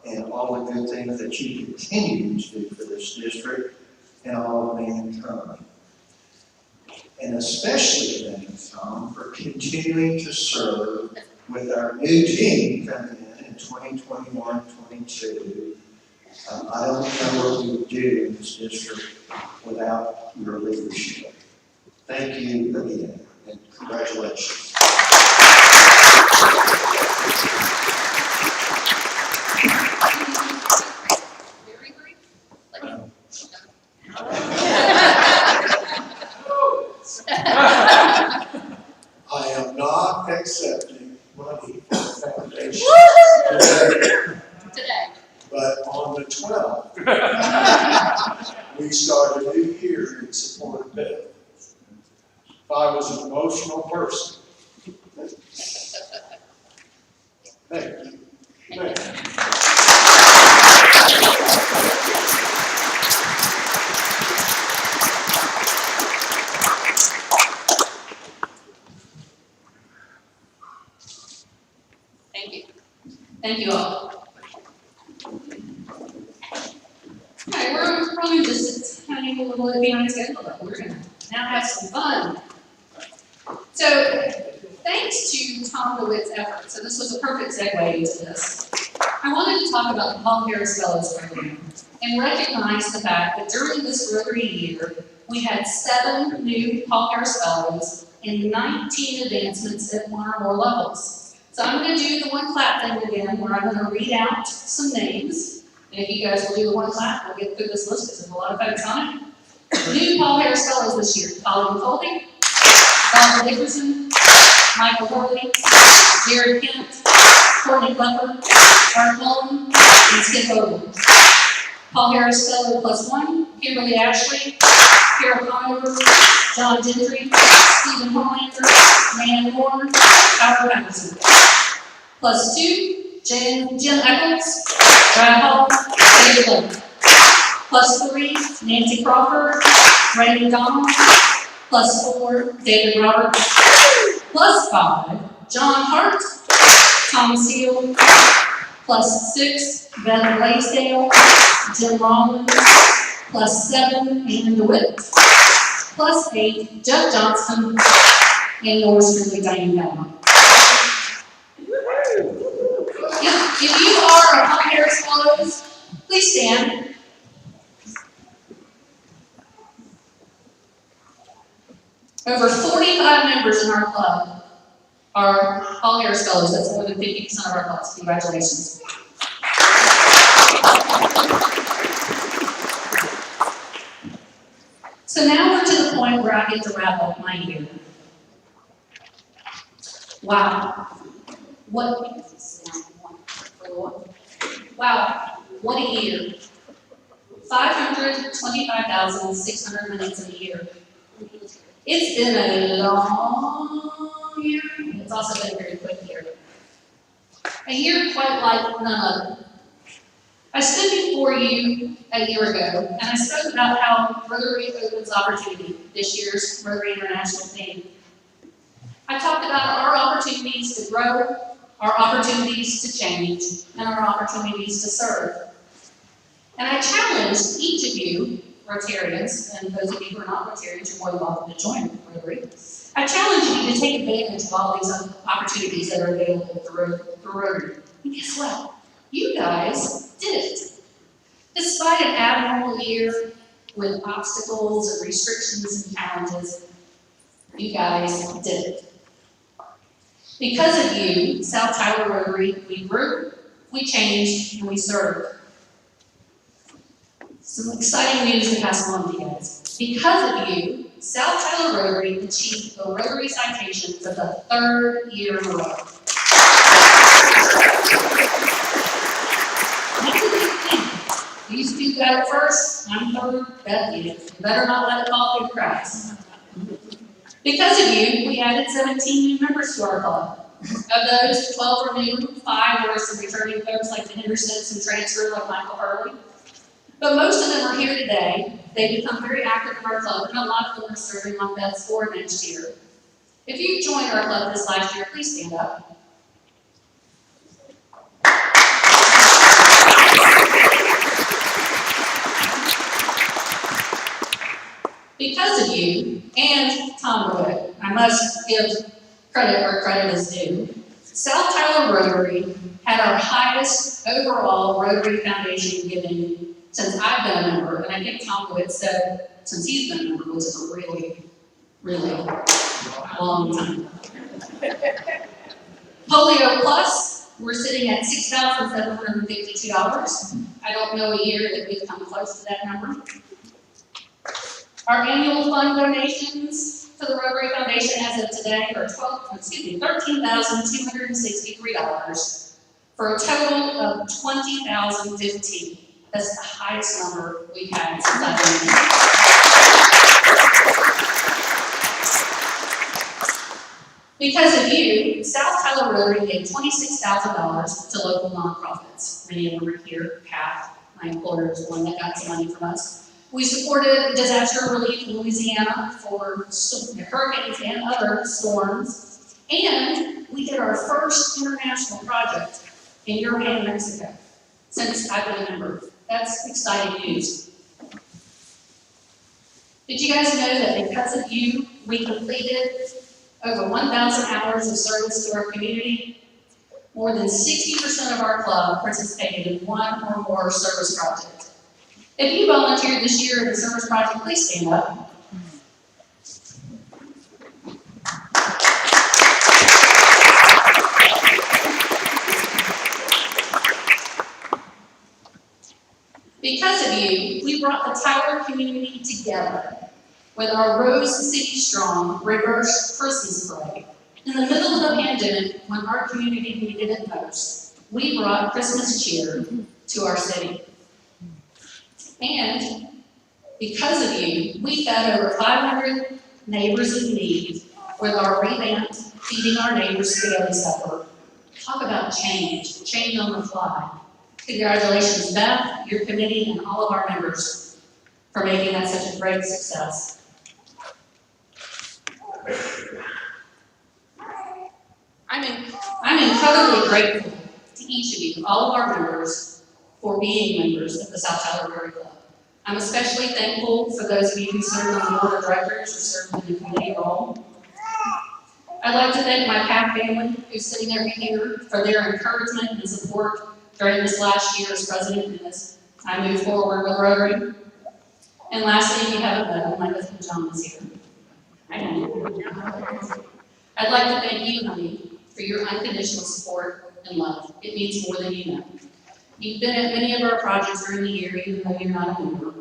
and all the good things that you continue to do for this district and all of mankind. And especially thanks, Tom, for continuing to serve with our new team coming in 2021-22. I don't know what we would do in this district without your leadership. Thank you again, and congratulations. Very brief. I am not accepting money from the foundation Today. but on the 12th, we start a new year in support of Beth. If I was an emotional person, thank you. Thank you. Thank you. Thank you all. Okay, we're probably just a tiny little bit behind schedule, but we're gonna now have some fun. So, thanks to Tom DeWitt's effort, so this was a perfect segue into this. I wanted to talk about the Paul Harris Fellows Program and recognize the fact that during this Rotary year, we had 7 new Paul Harris Fellows and 19 advancements at 1 or more levels. So I'm going to do the one clap thing again, where I'm going to read out some names. And if you guys will do the one clap, we'll get through this list because there's a lot of folks on it. New Paul Harris Fellows this year: Colin Colby, Donald Dickerson, Michael Hurley, Jared Kent, Courtney Klepper, Art Mullen, and Skip Ogle. Paul Harris Fellow +1, Kimberly Ashley, Carol Conover, John Gentry, Stephen Homelander, Man Moore, Howard Anderson. +2, Jim Eccles, Brad Hall, David Lynn. +3, Nancy Crawford, Randy Donald. +4, David Roberts. +5, John Hart, Tom Seal. +6, Beth Blaisdell, Jim Rollins. +7, Ann DeWitt. +8, Jeff Johnston, and yours truly, Diane Bellman. If you are a Paul Harris Fellows, please stand. Over 45 members in our club are Paul Harris Fellows. That's more than 50% of our class. Congratulations. So now we're to the point where I get to wrap up my year. Wow. Wow, what a year. 525,600 minutes in a year. It's been a long year. It's also been a very quick year. A year quite like none other. I stood before you a year ago, and I spoke about how Rotary opens opportunity, this year's Rotary International theme. I talked about our opportunities to grow, our opportunities to change, and our opportunities to serve. And I challenged each of you, Rotarians, and those of you who are not Rotarians, you're more than welcome to join Rotary. I challenge you to take advantage of all these opportunities that are available through Rotary. And guess what? You guys did it. Despite an abnormal year with obstacles and restrictions and challenges, you guys did it. Because of you, South Tyler Rotary, we grew, we changed, and we served. Some exciting news to pass along to you guys. Because of you, South Tyler Rotary achieved the Rotary Citation for the 3rd year in a row. That's a big thing. These two got it first, I'm 3rd, Beth did it. You better not let it fall through the cracks. Because of you, we added 17 new members to our club. Of those, 12 were new, 5 were some returning folks like the Hendersons and transferred like Michael Hurley. But most of them are here today. They become very active in our club, and a lot of them are serving on Beth's board next year. If you joined our club this last year, please stand up. Because of you, and Tom DeWitt, I must give credit where credit is due, South Tyler Rotary had our highest overall Rotary Foundation giving since I've been a member, and I think Tom DeWitt said since he's been a member, which is a really really long time. Polio Plus, we're sitting at $6,752. I don't know a year that we've come close to that number. Our annual fund donations to the Rotary Foundation as of today are $13,263 for a total of $20,015. That's the highest number we've had since I've been here. Because of you, South Tyler Rotary gave $26,000 to local nonprofits. Many of them are here. Pat, my employer, is one that got some money from us. We supported disaster relief in Louisiana for hurricanes and other storms. And we did our first international project in Europe and Mexico since I've been a member. That's exciting news. Did you guys know that because of you, we completed over 1,000 hours of service to our community? More than 60% of our club participated in one or more service projects. If you volunteered this year in the service project, please stand up. Because of you, we brought the Tyler community together with our Rose City Strong reverse Christmas parade. In the middle of the pandemic, when our community needed it most, we brought Christmas cheer to our city. And because of you, we fed over 500 neighbors in need with our revamped Feeding Our Neighbors Spaghetti Supper. Talk about change on the fly. Congratulations, Beth, your committee, and all of our members for making that such a great success. I'm incredibly grateful to each of you, all of our members, for being members of the South Tyler Rotary Club. I'm especially thankful for those of you who served on the board of directors or served in the committee role. I'd like to thank my PAC family who's sitting over here for their encouragement and support during this last year as president and as I move forward with Rotary. And lastly, if you haven't met him, my husband John is here. I know. I'd like to thank you, honey, for your unconditional support and love. It means more than you know. You've been at many of our projects during the year, even though you're not a member.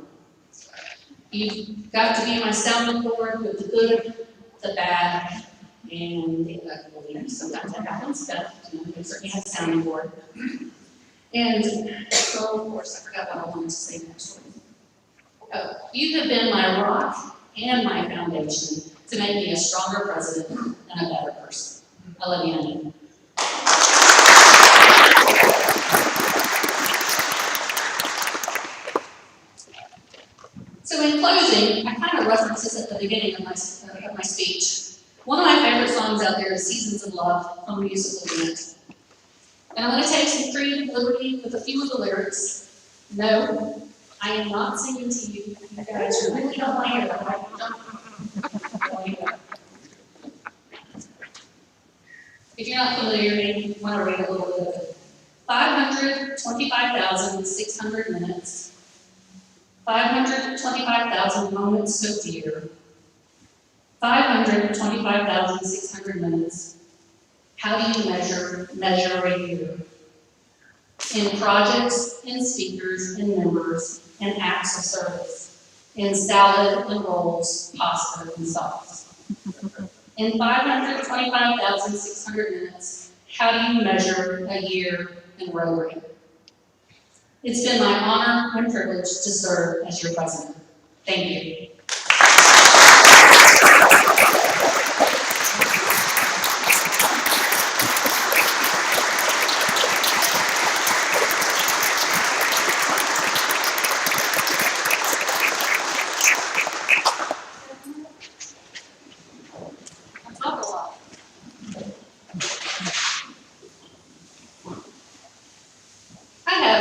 You've got to be my sounding board with the good, the bad, and the ugly. Sometimes that happens, but we certainly have a sounding board. And so, of course, I forgot what I wanted to say next. Oh, you have been my rock and my foundation to make me a stronger president and a better person. I love you, honey. So in closing, I kind of referenced this at the beginning of my speech. One of my favorite songs out there is Seasons of Love from the musical Unit. And I'm going to take some creative liberty with a few of the lyrics. No, I am not singing to you. You guys really don't want to hear that, right? If you're not familiar, maybe you want to read a little bit of it. 525,600 minutes. 525,000 moments so dear. 525,600 minutes. How do you measure a year? In projects, in speakers, in members, in acts of service, in salad and rolls, pasta and sauce. In 525,600 minutes, how do you measure a year in Rotary? It's been my honor and privilege to serve as your president. Thank you.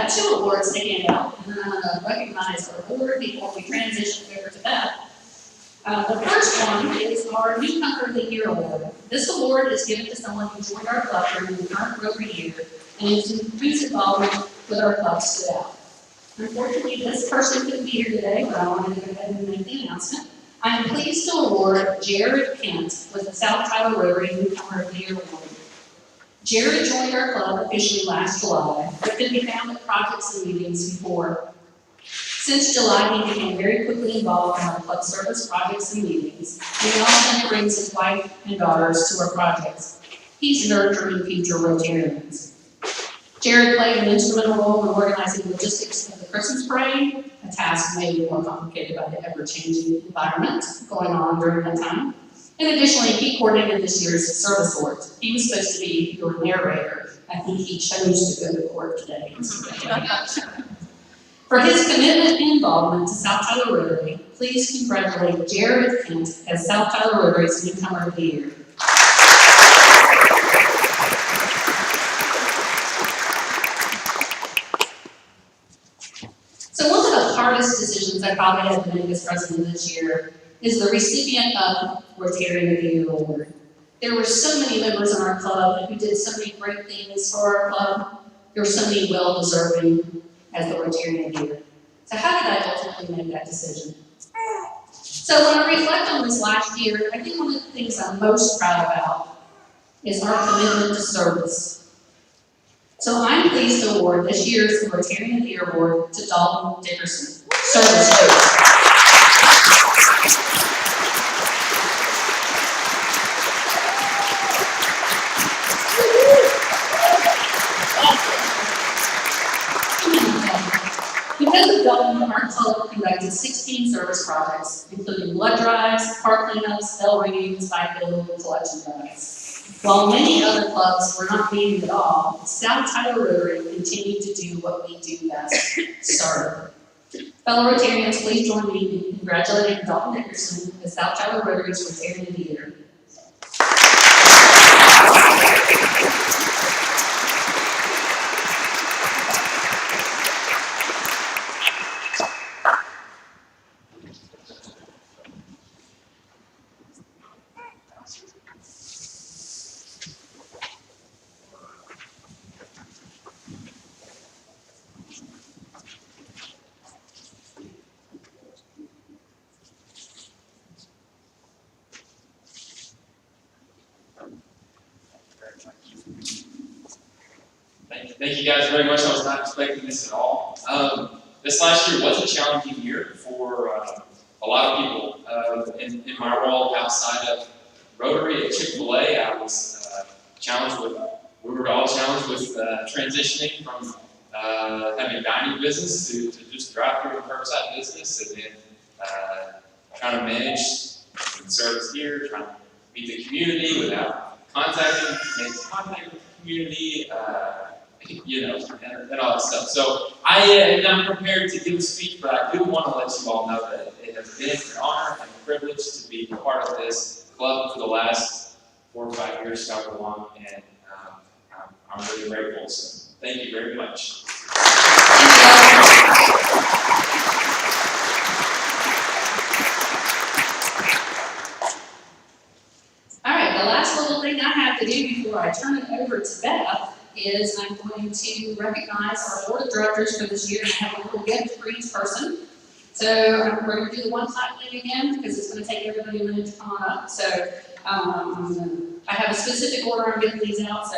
Two awards to hand out, and then I'm going to recognize our board before we transition over to that. The first one is our Newcomer of the Year Award. This award is given to someone who joined our club during the current Rotary year and whose involvement with our club stood out. Unfortunately, this person couldn't be here today, but I wanted to go ahead and make the announcement. I am pleased to award Jared Kent with the South Tyler Rotary Newcomer of the Year Award. Jared joined our club officially last July, but could be found at projects and meetings before. Since July, he became very quickly involved in our club service projects and meetings. He often brings his wife and daughters to our projects. He's nurturing future Rotarians. Jared played an instrumental role in organizing the logistics of the Christmas parade, a task made more complicated by the ever-changing environment going on during that time. And additionally, he coordinated this year's service org. He was supposed to be your narrator. I think he chose to go to court today. For his commitment and involvement to South Tyler Rotary, please congratulate Jared Kent as South Tyler Rotary's Newcomer of the Year. So one of the hardest decisions I probably had to make as president this year is the recipient of Rotarian of the Year award. There were so many members in our club who did so many great things for our club. There were so many well-deserving as the Rotarian of the Year. So how did I ultimately make that decision? So when I reflect on this last year, I think one of the things I'm most proud about is our commitment to service. So I'm pleased to award this year's Rotarian of the Year Award to Dalton Dickerson, Service Coach. Because of Dalton, our club conducted 16 service projects, including blood drives, car cleanups, bell ringings, bike build, and collection drives. While many other clubs were not meeting at all, South Tyler Rotary continued to do what we do best, serve. Fellow Rotarians, please join me in congratulating Dalton Dickerson as South Tyler Rotary's Rotarian of the Year. Thank you guys very much. I was not expecting this at all. This last year was a challenging year for a lot of people. In my role outside of Rotary at Chick-fil-A, I was challenged with, we were all challenged with transitioning from having a dining business to just drive-through and curbside business, and then trying to manage service here, trying to meet the community without contacting the community, and all that stuff. So I am not prepared to give a speech, but I do want to let you all know that it has been an honor and a privilege to be part of this club for the last 4 or 5 years, however long, and I'm really grateful. So thank you very much. All right, the last little thing I have to do before I turn it over to Beth is I'm going to recognize our board of directors for this year, and I have a little gift for each person. So we're going to do the one clap thing again because it's going to take everybody a minute to come on up. So I have a specific order I'm giving these out. So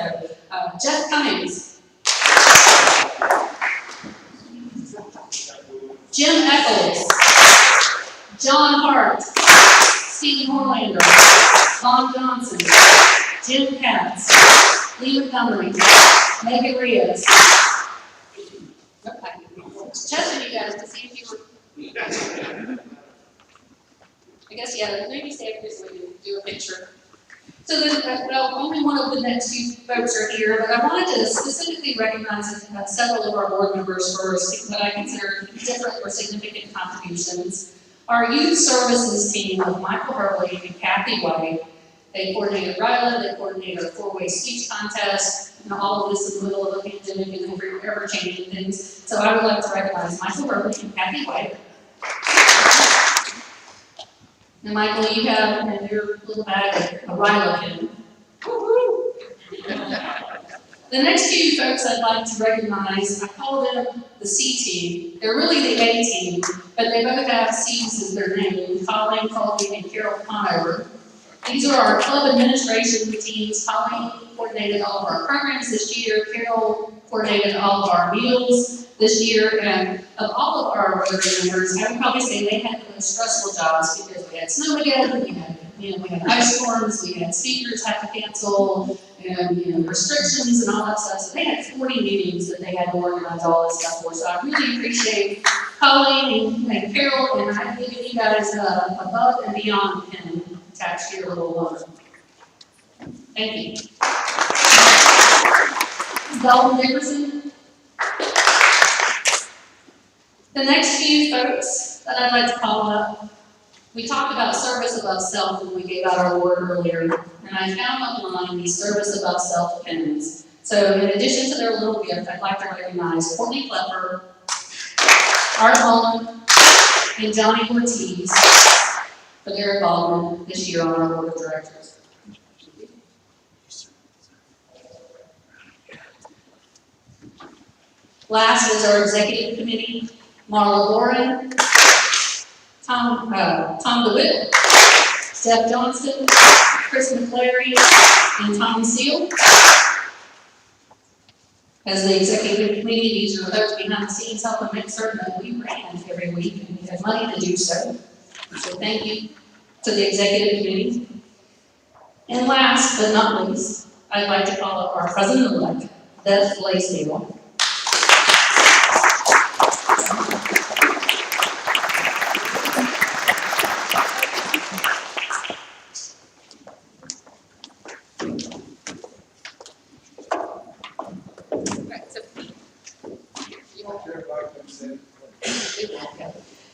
Jeff Cummings, Jim Eccles, John Hart, Stephen Horlander, Vaughn Johnson, Jim Katz, Lee Montgomery, Megan Rios. Testing you guys to see if you were. I guess, yeah, maybe stay up here so we can do a picture. So well, only one of the next few folks are here, but I wanted to specifically recognize several of our board members for what I consider different or significant contributions. Our youth services team of Michael Hurley and Kathy White. They coordinated RILA, they coordinated a 4-way speech contest, and all of this in the middle of a pandemic and ever-changing things. So I would like to recognize Michael Hurley and Kathy White. And Michael, you have in your little bag a RILA pin. Woo-hoo! The next few folks I'd like to recognize, I call them the C team. They're really the A team, but they both have C's as their name. Colleen Colby and Carol Conover. These are our club administration teams. Colleen coordinated all of our programs this year. Carol coordinated all of our meals this year. And of all of our Rotary members, I would probably say they had the most stressful jobs because we had snow again, we had ice storms, we had speakers have to cancel, and restrictions and all that stuff. So they had 40 meetings that they had to organize all this stuff for. So I really appreciate Colleen and Carol, and I've given you guys above and beyond pin attached to your little one. Thank you. Dalton Nickerson. The next few folks that I'd like to call up, we talked about service above self when we gave out our award earlier, and I found online these service above self pins. So in addition to their little gift, I'd like to recognize Courtney Klepper, Art Mullen, and Johnny Ortiz for their involvement this year on our board of directors. Last is our executive committee, Marla Lauren, Tom DeWitt, Steph Johnston, Chris McClary, and Tom Seal. As the executive committee, these are those behind the scenes helping make certain that we ran every week and we have money to do so. So thank you to the executive committee. And last but not least, I'd like to call up our president-elect, Beth Blaisdell.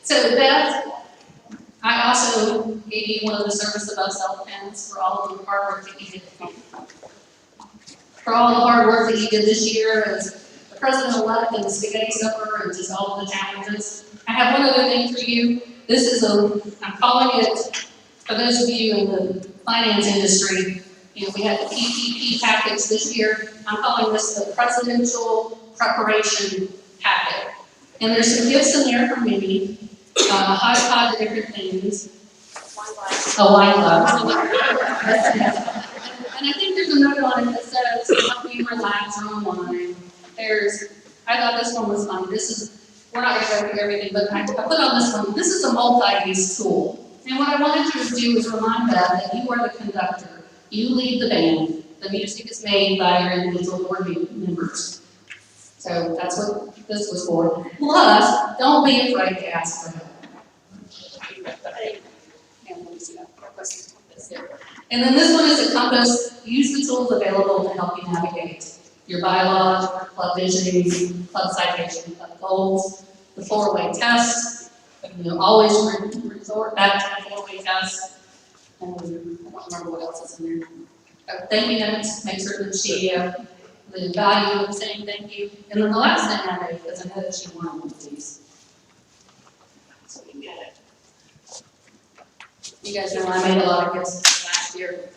So Beth, I also gave you one of the service above self pins for all of the hard work that you did. For all the hard work that you did this year as the president-elect and the spaghetti supper and just all of the challenges. I have one other thing for you. This is I'm calling it, for those of you in the finance industry, we had the PPP package this year. I'm calling this the presidential preparation packet. And there's some gifts in there for me. A hodgepodge of different things. A wine glass. And I think there's a note on it that says, help me relax or unwind. I thought this one was fun. We're not going to go through everything, but I put on this one. This is a multi-use tool. And what I wanted you to do is remind Beth that you are the conductor. You lead the band. The music is made by your individual board members. So that's what this was for. Plus, don't be afraid to ask for help. And then this one is a compass. Use the tools available to help you navigate your bylaws, club visioning, club citation, club goals, the 4-way test. Always resort back to the 4-way test. And I don't remember what else is in there. Thank you notes. Make certain that she the value of saying thank you. And then the last thing I made is I know that she wanted one of these. So we can get it. You guys know I made a lot of gifts last year.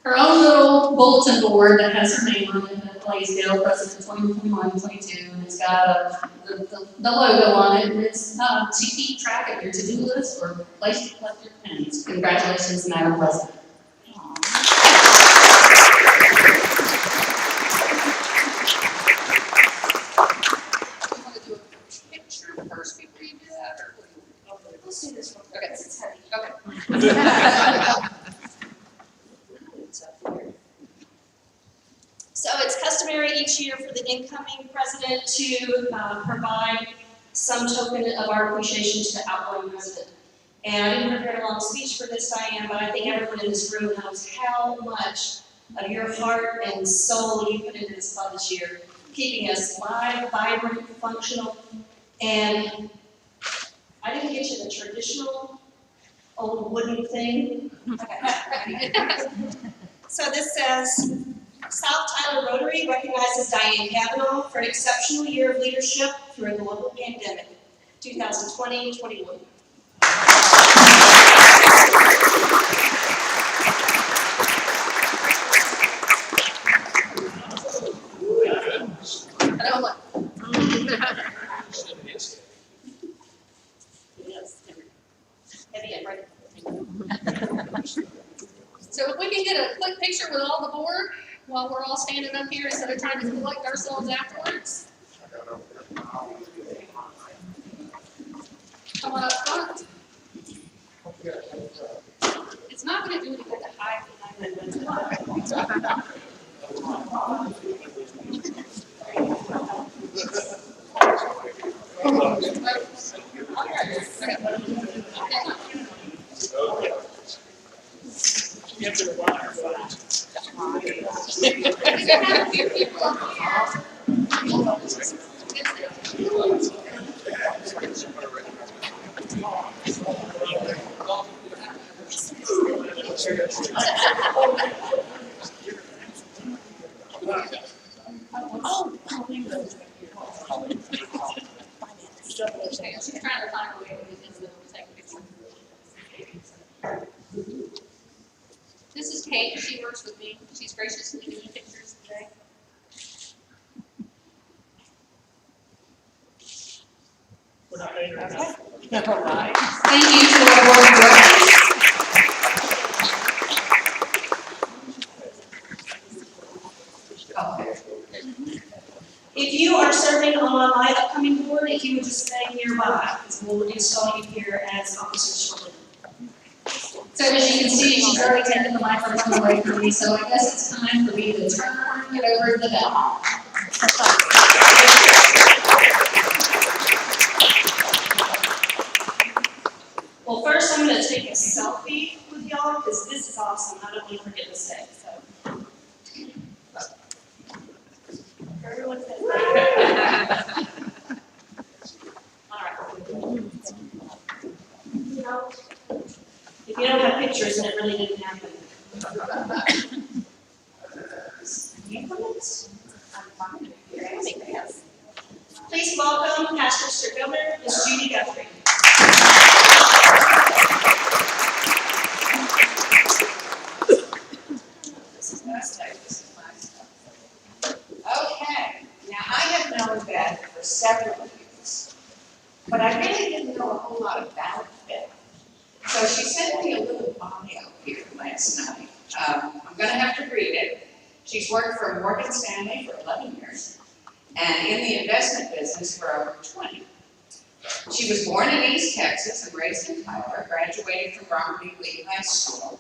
Her own little bulletin board that has her name on it, that Blaisdell, President 2021-22, and it's got the logo on it, and it's to keep track of your to-do list or place to collect your pens. Congratulations, Madam President. First before you do that, or let's do this one. Okay, it's heavy. Okay. So it's customary each year for the incoming president to provide some token of our appreciation to the outgoing president. And I didn't prepare a long speech for this, Diane, but I think everyone in this room knows how much of your heart and soul you put into this club this year, keeping us live, vibrant, functional. And I didn't get you the traditional old wooden thing. Okay. So this says, South Tyler Rotary recognizes Diane Cavanaugh for an exceptional year of leadership through a global pandemic, 2020-21. Heavy and right. while we're all standing up here instead of trying to collect ourselves afterwards? Come on up front. It's not going to do any good to hide behind that. She's trying to find a way to get this little picture. This is Kate. She works with me. She's graciously doing pictures today. Okay. Thank you to our board of directors. Okay. If you are serving on my upcoming board, if you would just stay nearby, because we'll install you here as officers shortly. So as you can see, she's already taken the microphone away from me, so I guess it's time for me to turn it over to the bell. Well, first I'm going to take a selfie with y'all, because this is awesome. I don't want to forget to say, so. Everyone says all right. You know, if you don't have pictures, then it really didn't happen. Please welcome Pastor Sir Governor, Ms. Judy Guthrie. Okay, now I have known Beth for several years, but I really didn't know a whole lot about Beth. So she sent me a little bio here last night. I'm going to have to read it. She's worked for Morgan Stanley for 11 years and in the investment business for over 20. She was born in East Texas and raised in Tyler, graduated from Rotary High School,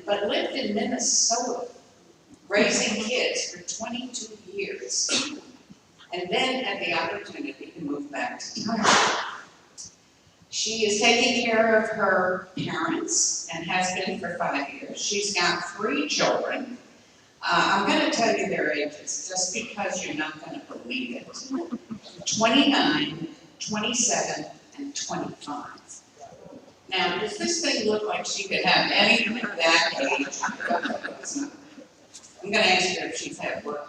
but lived in Minnesota, raising kids for 22 years, and then had the opportunity to move back to Tyler. She is taking care of her parents and has been for 5 years. She's got 3 children. I'm going to tell you their ages just because you're not going to believe it. 29, 27, and 25. Now, does this thing look like she could have anything at that age? I'm going to ask her if she's had work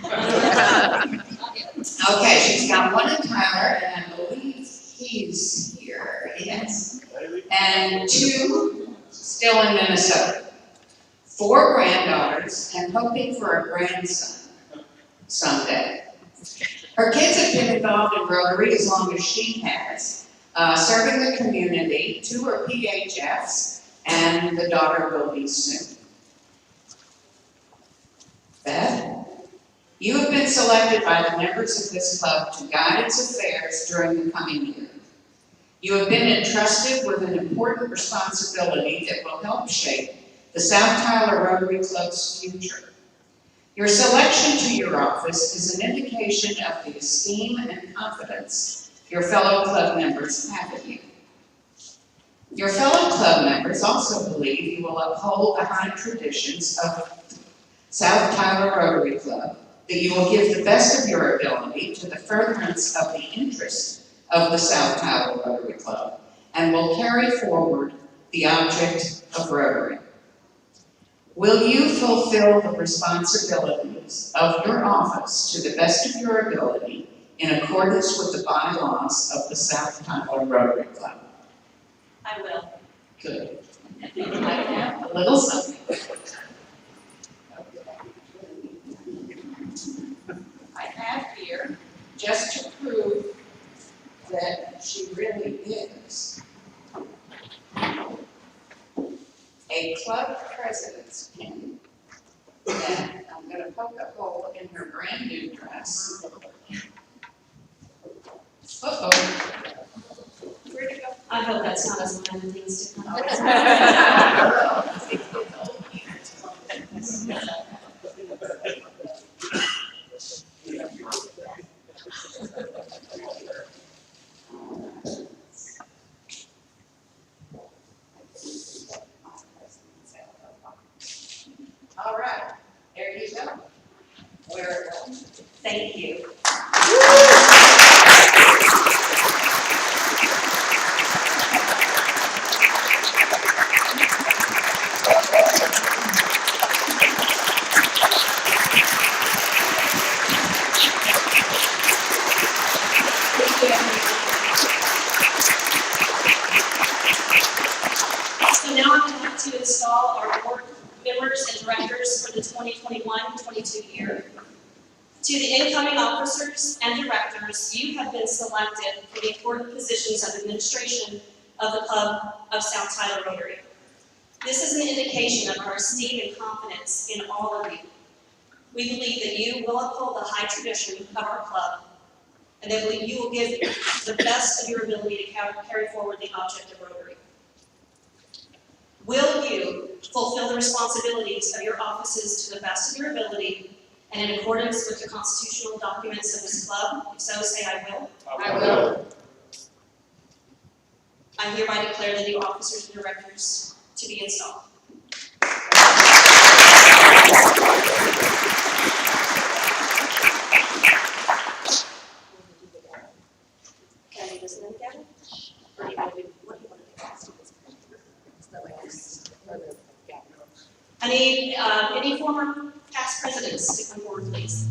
done. Okay, she's got 1 in Tyler, and I believe he's here, yes. And 2 still in Minnesota. 4 granddaughters, and hoping for a grandson someday. Her kids have been involved in Rotary as long as she has, serving the community. 2 are PHFs, and the daughter will be soon. Beth, you have been selected by the members of this club to guide its affairs during the coming year. You have been entrusted with an important responsibility that will help shape the South Tyler Rotary Club's future. Your selection to your office is an indication of the esteem and confidence your fellow club members have in you. Your fellow club members also believe you will uphold the high traditions of South Tyler Rotary Club, that you will give the best of your ability to the furtherance of the interests of the South Tyler Rotary Club, and will carry forward the object of Rotary. Will you fulfill the responsibilities of your office to the best of your ability in accordance with the bylaws of the South Tyler Rotary Club? I will. Good. I have a little something. I have here, just to prove that she really is, a club president's pin that I'm gonna poke a hole in her brand new dress. Uh-oh. Where'd it go? I hope that's not as minor things to come. All right, there you go. Wear it well. Thank you. So now I would like to install our board members and directors for the 2021-22 year. To the incoming officers and directors, you have been selected for the important positions of administration of the Club of South Tyler Rotary. This is an indication of our esteem and confidence in all of you. We believe that you will uphold the high tradition of our club, and that you will give the best of your ability to carry forward the object of Rotary. Will you fulfill the responsibilities of your offices to the best of your ability and in accordance with the constitutional documents of this club? If so, say I will. I will. I hereby declare the new officers and directors to be installed. Can I do this one together? Or do you want to do, what do you want to do? I need any former past presidents to come forward, please.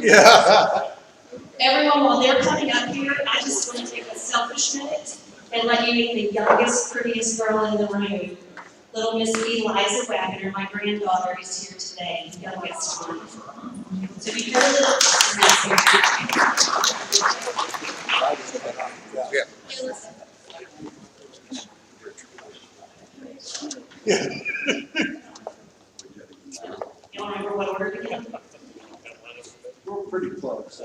Yeah. Everyone, while they're coming up here, I just want to take a selfish minute and let you meet the youngest, prettiest girl in the room. Little Miss Eliza Wagner, my granddaughter, is here today, the youngest one. So if you heard a little, you don't remember what order to get? We're pretty close.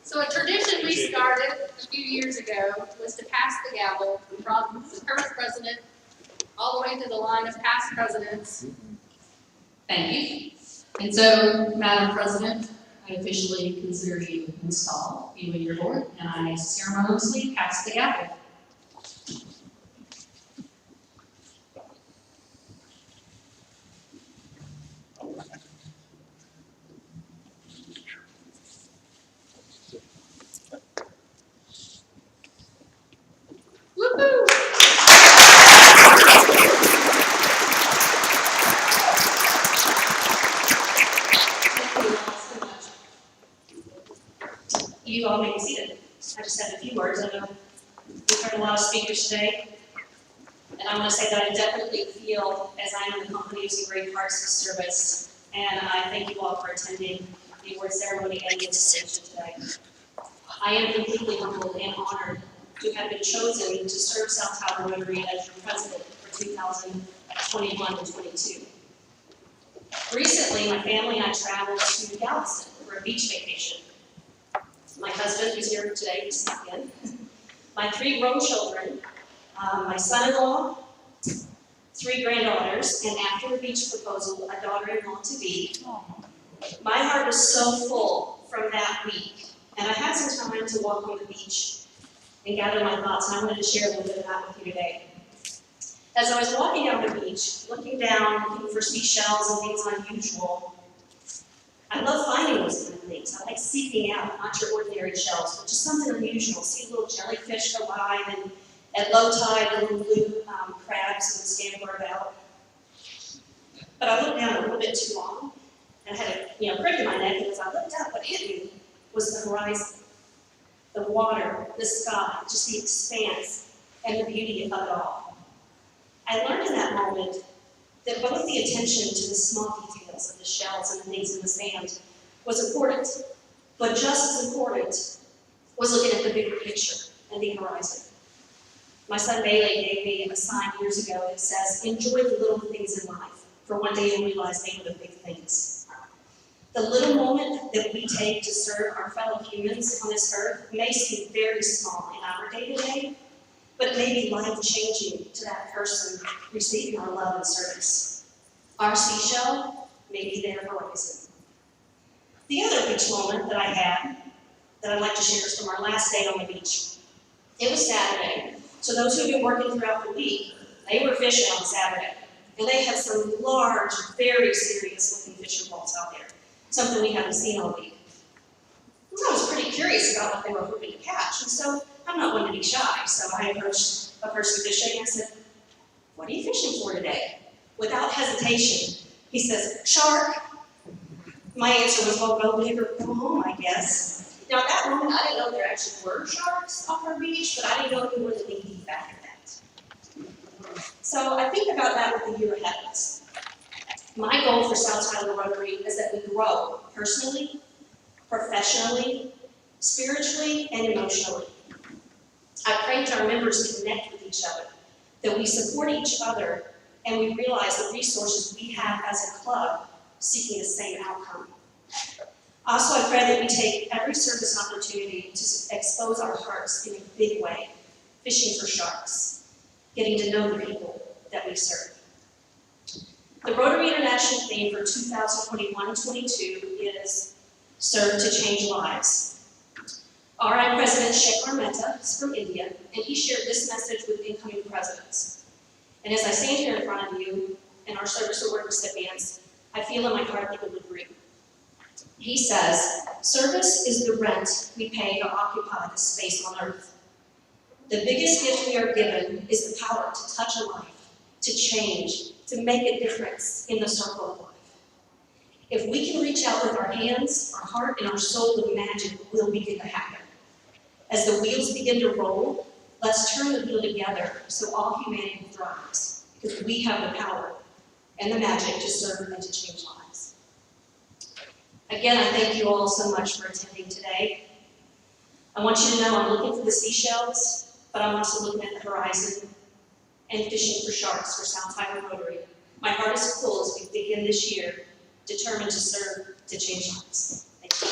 So a tradition we started a few years ago was to pass the gavel from the current president all the way to the line of past presidents. Thank you. And so, Madam President, I officially consider you installed, you and your board, and I ceremoniously pass the gavel. Woohoo! You all may be seated. I just have a few words. I know we've heard a lot of speakers today. And I want to say that I definitely feel, as I am in the company, some great hearts of service. And I thank you all for attending the award ceremony and the distinction today. I am completely humbled and honored to have been chosen to serve South Tyler Rotary as your president for 2021 and 22. Recently, my family and I traveled to Galveston for a beach vacation. My husband, who's here today, to step in. My 3 grown children, my son-in-law, 3 granddaughters, and after the beach proposal, a daughter-in-law to be. My heart was so full from that week, and I had some time to walk on the beach and gather my thoughts, and I wanted to share a little bit of that with you today. As I was walking down the beach, looking down, looking for seashells and things unusual, I love finding those kind of things. I like seeking out, not your ordinary shells, but just something unusual. See a little jellyfish go by, and at low tide, little blue crabs would scamper about. But I looked down a little bit too long, and I had a pricked my neck, and as I looked up, what hit me was the horizon, the water, the sky, just the expanse and the beauty of it all. I learned in that moment that both the attention to the small details of the shells and the things in the sand was important, but just as important was looking at the bigger picture and the horizon. My son Bailey gave me a sign years ago that says, enjoy the little things in life, for one day you'll realize they were the big things. The little moment that we take to serve our fellow humans on this earth may seem very small in our day-to-day, but may be life-changing to that person receiving our love and service. Our seashell may be their horizon. The other beach moment that I had that I'd like to share is from our last day on the beach. It was Saturday, so those who have been working throughout the week, they were fishing on Saturday. And they had some large, very serious-looking fishing poles out there, something we haven't seen all week. And I was pretty curious about what they were hoping to catch, and so I'm not one to be shy, so I approached a person fishing and I said, what are you fishing for today? Without hesitation, he says, shark. My answer was, well, go big or go home, I guess. Now at that moment, I didn't know there actually were sharks off our beach, but I didn't know we were the knee deep back in that. So I think about that with the year ahead of us. My goal for South Tyler Rotary is that we grow personally, professionally, spiritually, and emotionally. I pray that our members connect with each other, that we support each other, and we realize the resources we have as a club seeking the same outcome. Also, I pray that we take every service opportunity to expose our hearts in a big way, fishing for sharks, getting to know the people that we serve. The Rotary International theme for 2021-22 is Serve to Change Lives. RI President Shekhar Mehta is from India, and he shared this message with incoming presidents. And as I stand here in front of you and our service award recipients, I feel in my heart that you would agree. He says, service is the rent we pay to occupy the space on earth. The biggest gift we are given is the power to touch a life, to change, to make a difference in the circle of life. If we can reach out with our hands, our heart, and our soul, the magic will begin to happen. As the wheels begin to roll, let's turn the wheel together so all humanity thrives, because we have the power and the magic to serve and to change lives. Again, I thank you all so much for attending today. I want you to know I'm looking for the seashells, but I'm also looking at the horizon and fishing for sharks for South Tyler Rotary. My heart is full as we begin this year, determined to serve, to change lives. Thank you.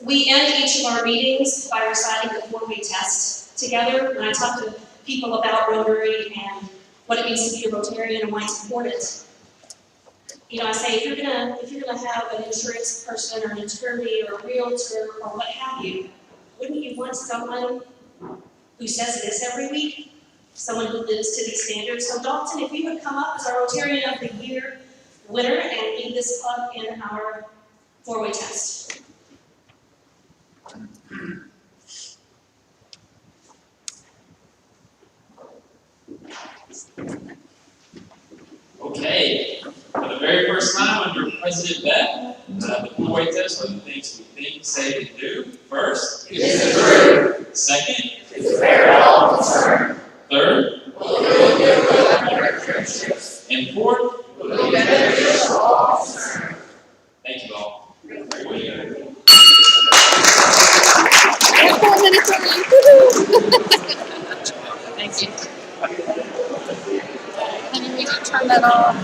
We end each of our meetings by reciting the 4-way test together. When I talk to people about Rotary and what it means to be a Rotarian and why it's important, I say if you're gonna have an insurance person or an attorney or a realtor or what have you, wouldn't you want someone who says this every week? Someone who lives to these standards. So Dalton, if you would come up as our Rotarian of the Year winner and lead this club in our 4-way test. Okay, for the very first time under President Beck, the 4-way test are the things we think, say, and do. First, is it true? Second, Is it fair to all concerned? Third, Will it be good under friendships? and fourth, Will it be beneficial to all concerned? thank you all. Very good. Thank you. Can you turn that off?